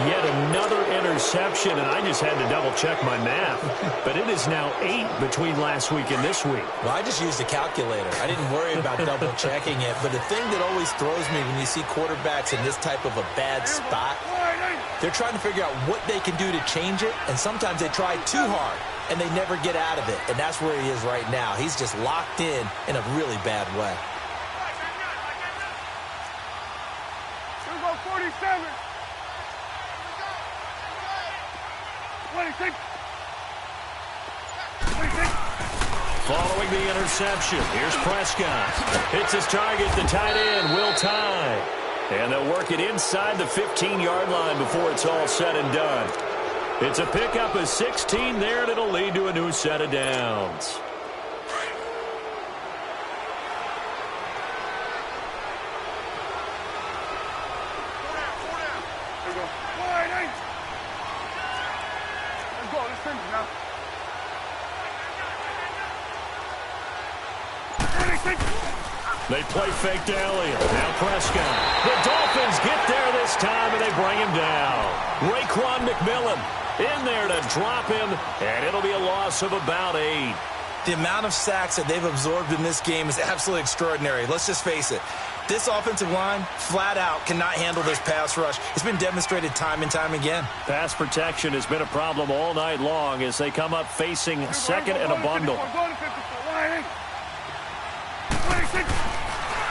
S3: Yet another interception, and I just had to double-check my math. But it is now 8 between last week and this week.
S4: Well, I just used a calculator. I didn't worry about double-checking it. But the thing that always throws me when you see quarterbacks in this type of a bad spot, they're trying to figure out what they can do to change it, and sometimes they try too hard, and they never get out of it. And that's where he is right now. He's just locked in a really bad way.
S2: 47. 26. 26.
S3: Following the interception, here's Prescott. Hits his target, the tight end, Will Tye. And they'll work it inside the 15-yard line before it's all said and done. It's a pickup of 16 there, and it'll lead to a new set of downs. They play fake to Elliott. Now Prescott. The Dolphins get there this time, and they bring him down. Raekwon McMillan in there to drop him, and it'll be a loss of about 8.
S4: The amount of sacks that they've absorbed in this game is absolutely extraordinary. Let's just face it. This offensive line, flat out, cannot handle this pass rush. It's been demonstrated time and time again.
S3: Pass protection has been a problem all night long as they come up facing second and a bundle.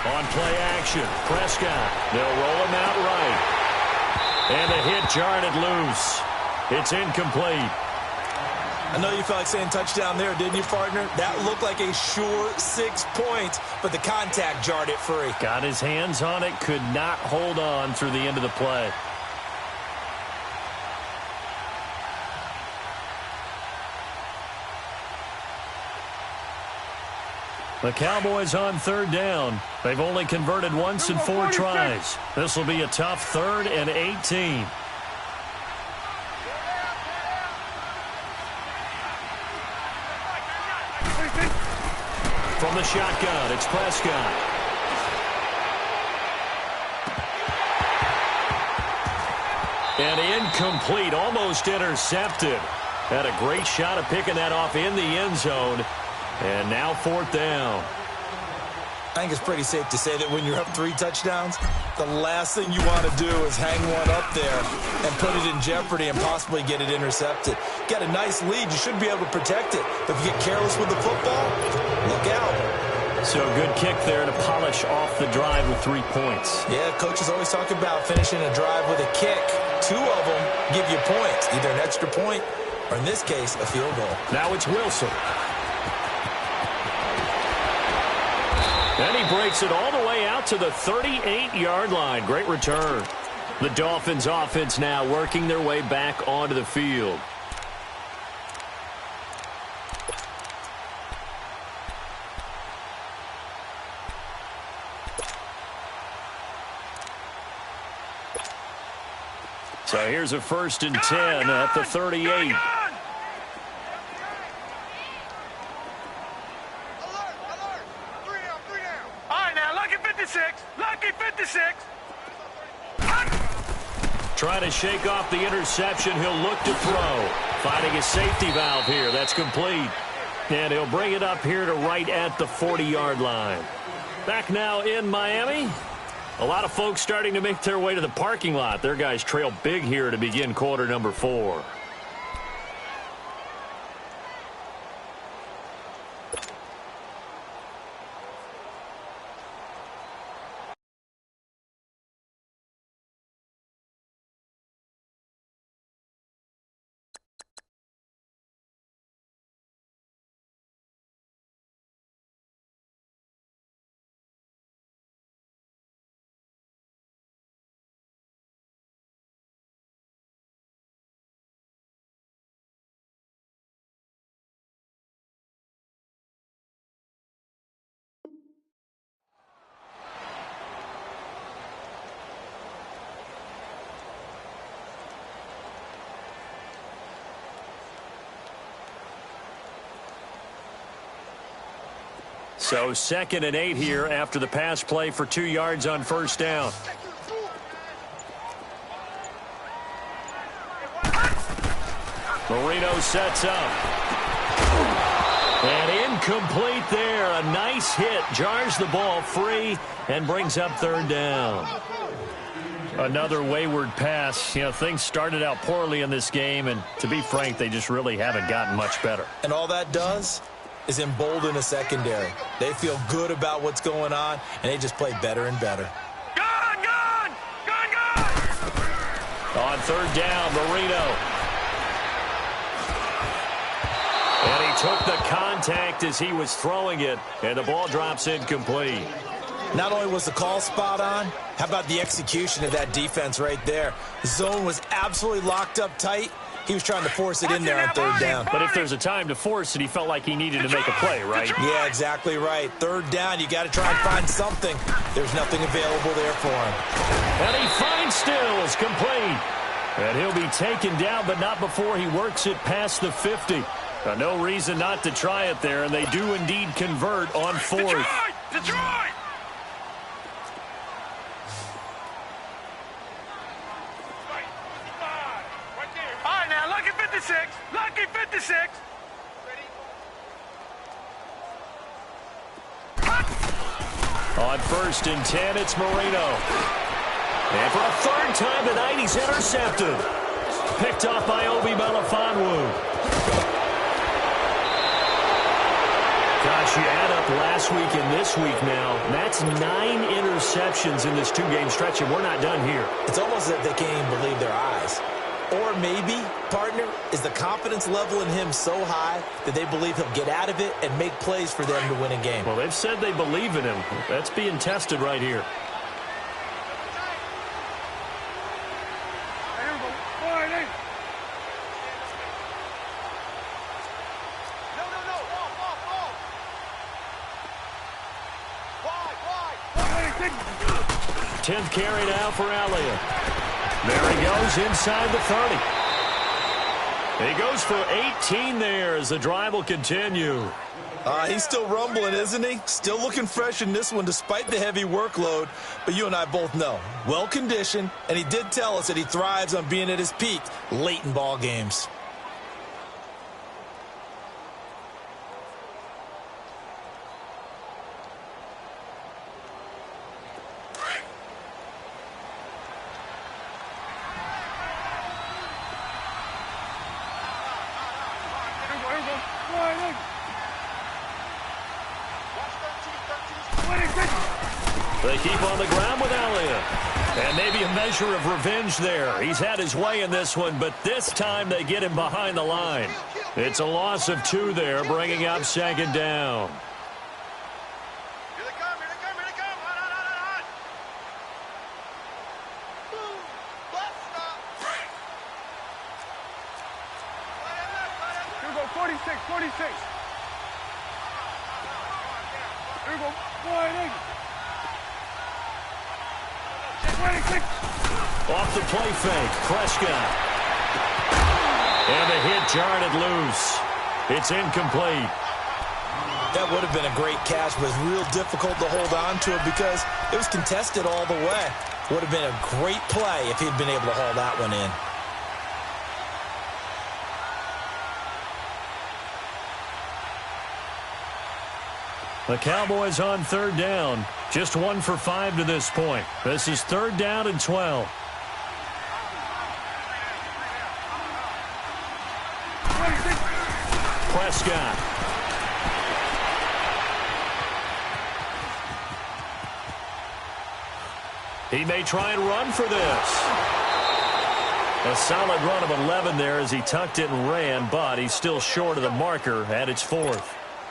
S3: On play action, Prescott. They'll roll him out right. And the hit jarred it loose. It's incomplete.
S4: I know you felt like saying touchdown there, didn't you, partner? That looked like a sure 6 points, but the contact jarred it free.
S3: Got his hands on it, could not hold on through the end of the play. The Cowboys on third down. They've only converted once in 4 tries. This will be a tough 3rd and 18. From the shotgun, it's Prescott. And incomplete, almost intercepted. Had a great shot of picking that off in the end zone. And now 4th down.
S4: I think it's pretty safe to say that when you're up 3 touchdowns, the last thing you want to do is hang one up there and put it in jeopardy and possibly get it intercepted. Got a nice lead. You should be able to protect it. But if you get careless with the football, look out.
S3: So good kick there to polish off the drive with 3 points.
S4: Yeah, coaches always talk about finishing a drive with a kick. 2 of them give you points, either an extra point or, in this case, a field goal.
S3: Now it's Wilson. And he breaks it all the way out to the 38-yard line. Great return. The Dolphins offense now working their way back onto the field. So here's a 1st and 10 at the 38. Trying to shake off the interception. He'll look to throw. Finding a safety valve here. That's complete. And he'll bring it up here to right at the 40-yard line. Back now in Miami. A lot of folks starting to make their way to the parking lot. Their guys trail big here to begin quarter number 4. So 2nd and 8 here after the pass play for 2 yards on 1st down. Marino sets up. And incomplete there. A nice hit. Jars the ball free and brings up 3rd down. Another wayward pass. You know, things started out poorly in this game, and to be frank, they just really haven't gotten much better.
S4: And all that does is embolden a secondary. They feel good about what's going on, and they just play better and better.
S1: Gone, gone! Gone, gone!
S3: On 3rd down, Marino. And he took the contact as he was throwing it, and the ball drops incomplete.
S4: Not only was the call spot on, how about the execution of that defense right there? The zone was absolutely locked up tight. He was trying to force it in there on 3rd down.
S3: But if there's a time to force it, he felt like he needed to make a play, right?
S4: Yeah, exactly right. 3rd down, you got to try and find something. There's nothing available there for him.
S3: And he finds Stills, complete. And he'll be taken down, but not before he works it past the 50. No reason not to try it there, and they do indeed convert on 4th.
S1: Detroit! All right, now, lucky 56. Lucky 56.
S3: On 1st and 10, it's Marino. And for a 3rd time tonight, he's intercepted. Picked off by Obi Melifonwu. Gosh, you add up last week and this week now. That's 9 interceptions in this 2-game stretch, and we're not done here.
S4: It's almost as if they can't even believe their eyes. Or maybe, partner, is the confidence level in him so high that they believe he'll get out of it and make plays for them to win a game.
S3: Well, they've said they believe in him. That's being tested right here. 10th carry now for Elliott. There he goes inside the 30. He goes for 18 there as the drive will continue.
S4: He's still rumbling, isn't he? Still looking fresh in this one despite the heavy workload. But you and I both know, well-conditioned, and he did tell us that he thrives on being at his peak late in ball games.
S3: They keep on the ground with Elliott. And maybe a measure of revenge there. He's had his way in this one, but this time they get him behind the line. It's a loss of 2 there, bringing up 2nd down.
S5: Here they come, here they come, here they come. Hot. Boom. Bust stop.
S2: Here we go, 46, 46. Here we go, 180. 26.
S3: Off the play fake, Prescott. And the hit jarred it loose. It's incomplete.
S4: That would have been a great catch, but it's real difficult to hold on to it because it was contested all the way. Would have been a great play if he'd been able to haul that one in.
S3: The Cowboys on 3rd down. Just 1 for 5 to this point. This is 3rd down and 12. Prescott. He may try and run for this. A solid run of 11 there as he tucked it and ran, but he's still short of the marker at its 4th.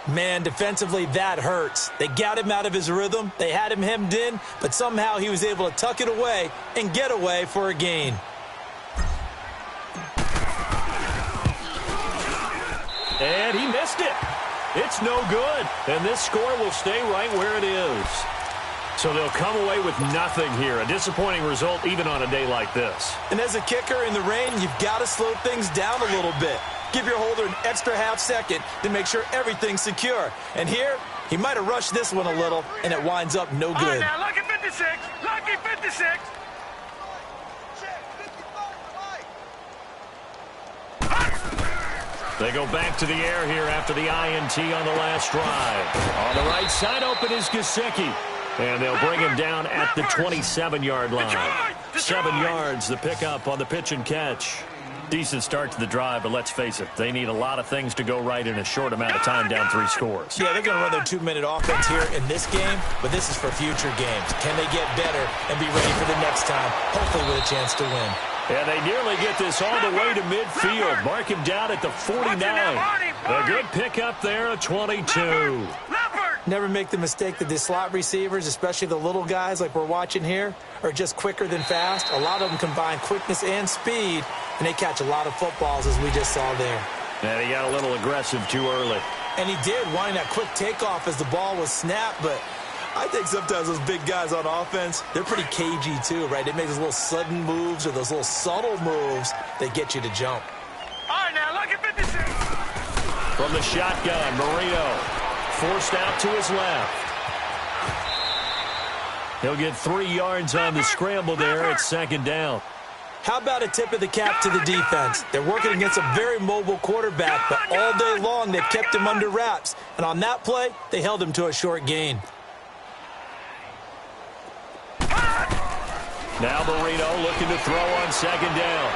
S4: Man, defensively, that hurts. They got him out of his rhythm. They had him hemmed in, but somehow he was able to tuck it away and get away for a gain.
S3: And he missed it. It's no good. And this score will stay right where it is. So they'll come away with nothing here. A disappointing result even on a day like this.
S4: And as a kicker in the rain, you've got to slow things down a little bit. Give your holder an extra half second to make sure everything's secure. And here, he might have rushed this one a little, and it winds up no good.
S1: All right, now, lucky 56. Lucky 56.
S3: They go back to the air here after the INT on the last drive. On the right side, open is Gesicki. And they'll bring him down at the 27-yard line. 7 yards, the pickup on the pitch and catch. Decent start to the drive, but let's face it, they need a lot of things to go right in a short amount of time down 3 scores.
S4: Yeah, they're going to run their 2-minute offense here in this game, but this is for future games. Can they get better and be ready for the next time, hopefully with a chance to win?
S3: And they nearly get this all the way to midfield. Mark him down at the 49. A good pickup there, a 22.
S4: Never make the mistake that the slot receivers, especially the little guys like we're watching here, are just quicker than fast. A lot of them combine quickness and speed, and they catch a lot of footballs, as we just saw there.
S3: And he got a little aggressive too early.
S4: And he did, wanting that quick takeoff as the ball was snapped, but I think sometimes those big guys on offense, they're pretty cagey too, right? They make those little sudden moves or those little subtle moves that get you to jump.
S1: All right, now, look at 56.
S3: From the shotgun, Marino forced out to his left. He'll get 3 yards on the scramble there at 2nd down.
S4: How about a tip of the cap to the defense? They're working against a very mobile quarterback, but all day long they've kept him under wraps. And on that play, they held him to a short gain.
S3: Now Marino looking to throw on 2nd down.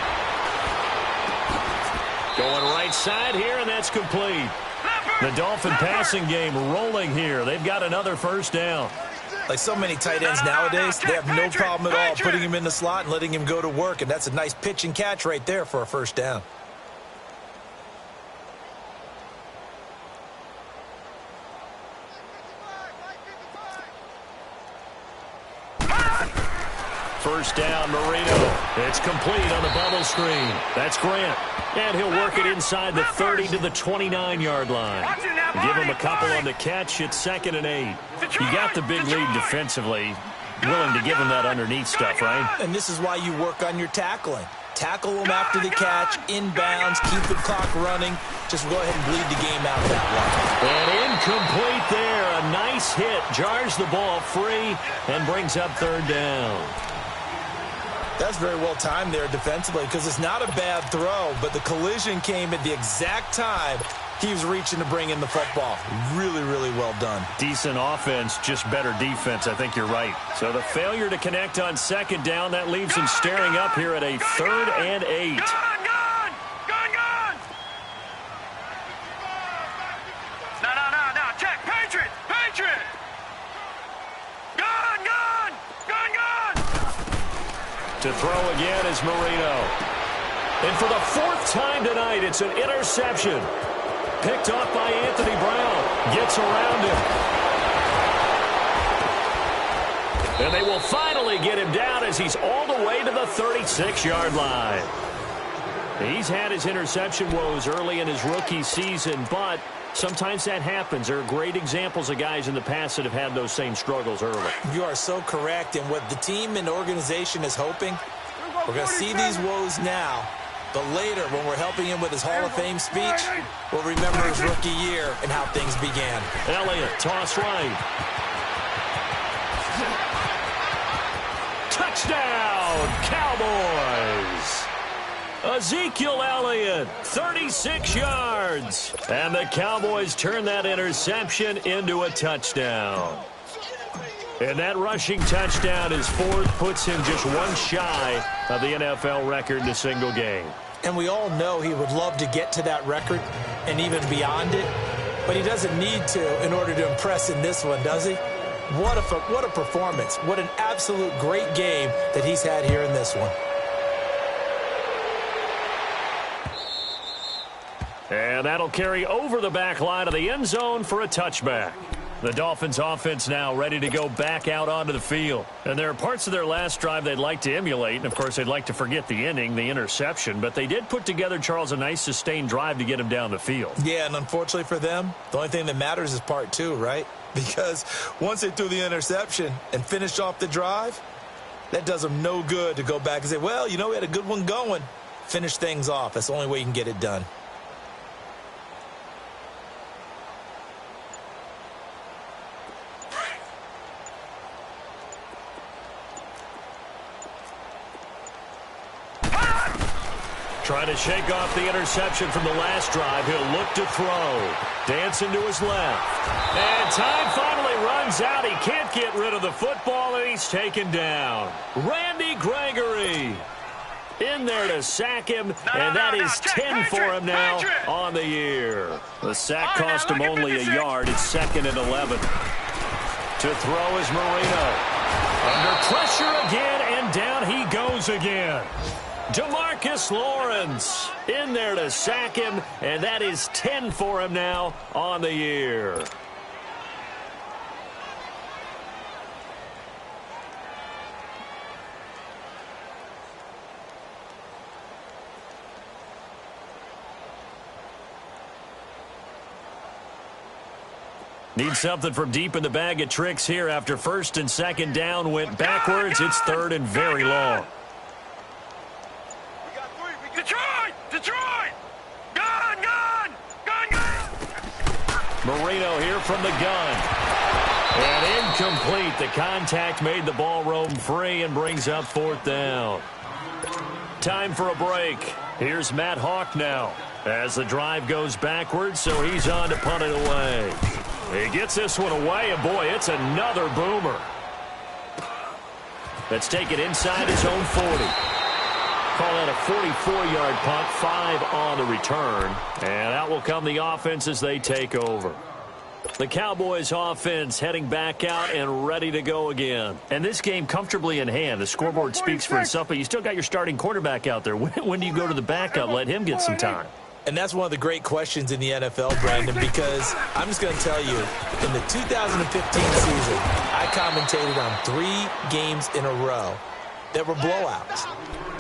S3: Going right side here, and that's complete. The Dolphin passing game rolling here. They've got another 1st down.
S4: Like so many tight ends nowadays, they have no problem at all putting him in the slot and letting him go to work, and that's a nice pitch and catch right there for a 1st down.
S3: First down, Marino. It's complete on the bubble screen. That's Grant. And he'll work it inside the 30 to the 29-yard line. Give him a couple on the catch. It's 2nd and 8. You got the big lead defensively. willing to give him that underneath stuff, right?
S4: And this is why you work on your tackling. Tackle him after the catch, inbounds, keep the clock running. Just go ahead and bleed the game out that way.
S3: And incomplete there. A nice hit. Jars the ball free and brings up third down.
S4: That's very well timed there defensively because it's not a bad throw, but the collision came at the exact time he was reaching to bring in the football. Really, really well done.
S3: Decent offense, just better defense. I think you're right. So the failure to connect on second down, that leaves him staring up here at a 3rd and 8.
S1: Gone! No. Check. Patriot! Gone!
S3: To throw again is Marino. And for the 4th time tonight, it's an interception. Picked off by Anthony Brown. Gets around him. And they will finally get him down as he's all the way to the 36-yard line. He's had his interception woes early in his rookie season, but sometimes that happens. There are great examples of guys in the past that have had those same struggles early.
S4: You are so correct. And what the team and organization is hoping, we're going to see these woes now. But later, when we're helping him with his Hall of Fame speech, we'll remember his rookie year and how things began.
S3: Elliott, toss right. Touchdown, Cowboys! Ezekiel Elliott, 36 yards. And the Cowboys turn that interception into a touchdown. And that rushing touchdown, his 4th, puts him just one shy of the NFL record in a single game.
S4: And we all know he would love to get to that record and even beyond it, but he doesn't need to in order to impress in this one, does he? What a performance. What an absolute great game that he's had here in this one.
S3: And that'll carry over the back line of the end zone for a touchback. The Dolphins offense now ready to go back out onto the field. And there are parts of their last drive they'd like to emulate. And, of course, they'd like to forget the inning, the interception. But they did put together, Charles, a nice sustained drive to get him down the field.
S4: Yeah, and unfortunately for them, the only thing that matters is part 2, right? Because once they threw the interception and finished off the drive, that does them no good to go back and say, well, you know, we had a good one going. Finish things off. That's the only way you can get it done.
S3: Trying to shake off the interception from the last drive. He'll look to throw. Dancing to his left. And time finally runs out. He can't get rid of the football, and he's taken down. Randy Gregory in there to sack him, and that is 10 for him now on the year. The sack cost him only a yard. It's 2nd and 11. To throw is Marino. Under pressure again, and down he goes again. DeMarcus Lawrence in there to sack him, and that is 10 for him now on the year. Need something from deep in the bag of tricks here after 1st and 2nd down went backwards. It's 3rd and very long.
S1: Detroit! Gone!
S3: Marino here from the gun. And incomplete. The contact made the ball roam free and brings up 4th down. Time for a break. Here's Matt Hawk now as the drive goes backwards, so he's on to punt it away. He gets this one away, and boy, it's another boomer. That's taken inside his own 40. Call that a 44-yard punt, 5 on the return. And out will come the offense as they take over. The Cowboys offense heading back out and ready to go again. And this game comfortably in hand. The scoreboard speaks for itself, but you still got your starting quarterback out there. When do you go to the backup? Let him get some time.
S4: And that's one of the great questions in the NFL, Brandon, because I'm just going to tell you, in the 2015 season, I commentated on 3 games in a row that were blowouts.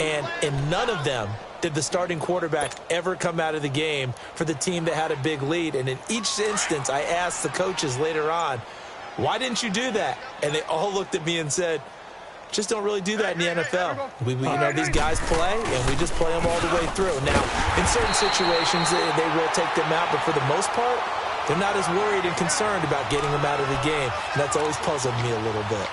S4: And in none of them did the starting quarterback ever come out of the game for the team that had a big lead. And in each instance, I asked the coaches later on, why didn't you do that? And they all looked at me and said, just don't really do that in the NFL. These guys play, and we just play them all the way through. Now, in certain situations, they will take them out, but for the most part, they're not as worried and concerned about getting them out of the game. And that's always puzzled me a little bit.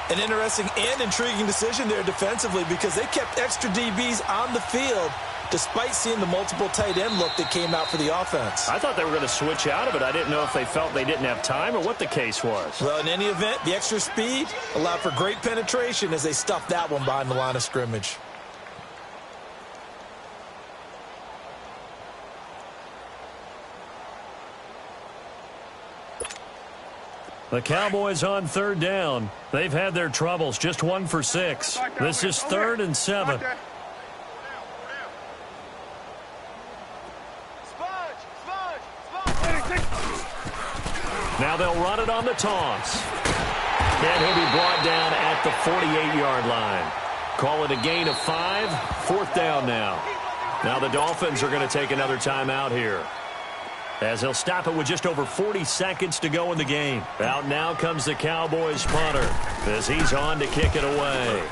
S4: An interesting and intriguing decision there defensively because they kept extra DBs on the field despite seeing the multiple tight end look that came out for the offense.
S3: I thought they were going to switch out of it. I didn't know if they felt they didn't have time or what the case was.
S4: Well, in any event, the extra speed allowed for great penetration as they stuffed that one behind the line of scrimmage.
S3: The Cowboys on third down. They've had their troubles, just 1 for 6. This is 3rd and 7. Now they'll run it on the toss. And he'll be brought down at the 48-yard line. Call it a gain of 5. 4th down now. Now the Dolphins are going to take another timeout here, as they'll stop it with just over 40 seconds to go in the game. Out now comes the Cowboys punter as he's on to kick it away.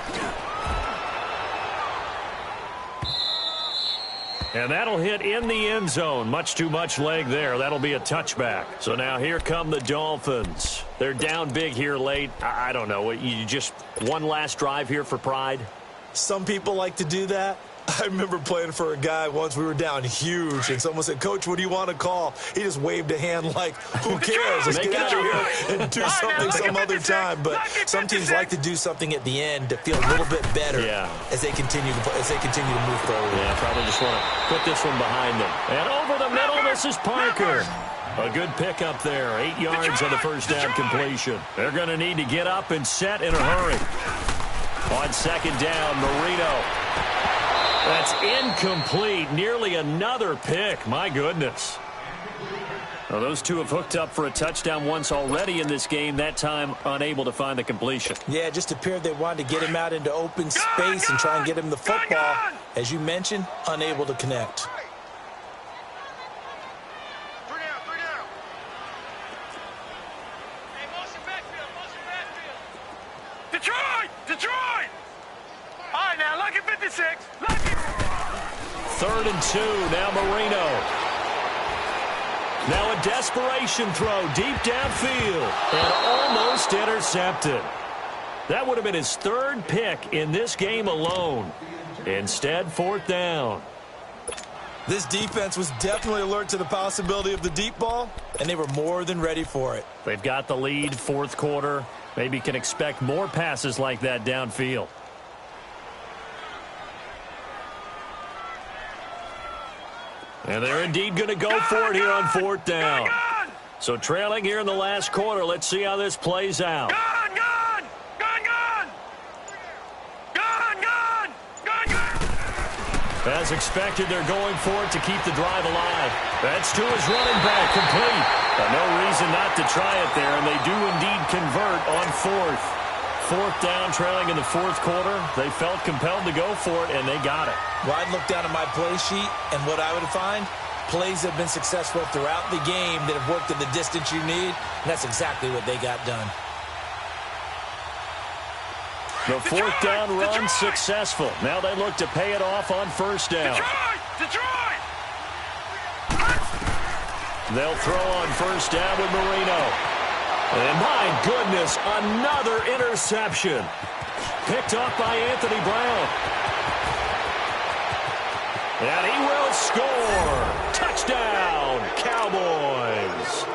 S3: And that'll hit in the end zone. Much too much leg there. That'll be a touchback. So now here come the Dolphins. They're down big here late. I don't know. You just one last drive here for pride?
S4: Some people like to do that. I remember playing for a guy once. We were down huge, and someone said, "Coach, what do you want to call?" He just waved a hand like, who cares? Let's get out of here and do something some other time. But some teams like to do something at the end to feel a little bit better as they continue to move forward.
S3: Yeah, probably just want to put this one behind them. And over the middle, this is Parker. A good pickup there. 8 yards on the first down completion. They're going to need to get up and set in a hurry. On second down, Marino. That's incomplete. Nearly another pick. My goodness. Well, those two have hooked up for a touchdown once already in this game, that time unable to find the completion.
S4: Yeah, it just appeared they wanted to get him out into open space and try and get him the football. As you mentioned, unable to connect.
S1: Detroit! All right, now, lucky 56. Lucky.
S3: 3rd and 2. Now Marino. Now a desperation throw deep downfield and almost intercepted. That would have been his 3rd pick in this game alone. Instead, 4th down.
S4: This defense was definitely alert to the possibility of the deep ball, and they were more than ready for it.
S3: They've got the lead, 4th quarter. Maybe can expect more passes like that downfield. And they're indeed going to go for it here on 4th down. So trailing here in the last quarter. Let's see how this plays out. As expected, they're going for it to keep the drive alive. That's to his running back, complete. No reason not to try it there, and they do indeed convert on 4th. 4th down, trailing in the 4th quarter. They felt compelled to go for it, and they got it.
S4: Well, I'd look down at my play sheet, and what I would find, plays have been successful throughout the game that have worked in the distance you need, and that's exactly what they got done.
S3: The 4th down run successful. Now they look to pay it off on 1st down.
S1: Detroit!
S3: They'll throw on 1st down with Marino. And my goodness, another interception. Picked off by Anthony Brown. And he will score. Touchdown, Cowboys.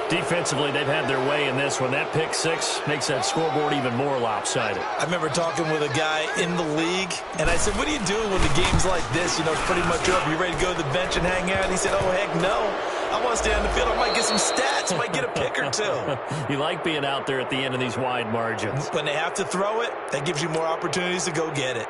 S3: Defensively, they've had their way in this one. That pick 6 makes that scoreboard even more lopsided.
S4: I remember talking with a guy in the league, and I said, what are you doing when the game's like this? You know, it's pretty much over. You ready to go to the bench and hang out? And he said, oh, heck no. I want to stay on the field. I might get some stats. I might get a pick or two.
S3: You like being out there at the end of these wide margins.
S4: When they have to throw it, that gives you more opportunities to go get it.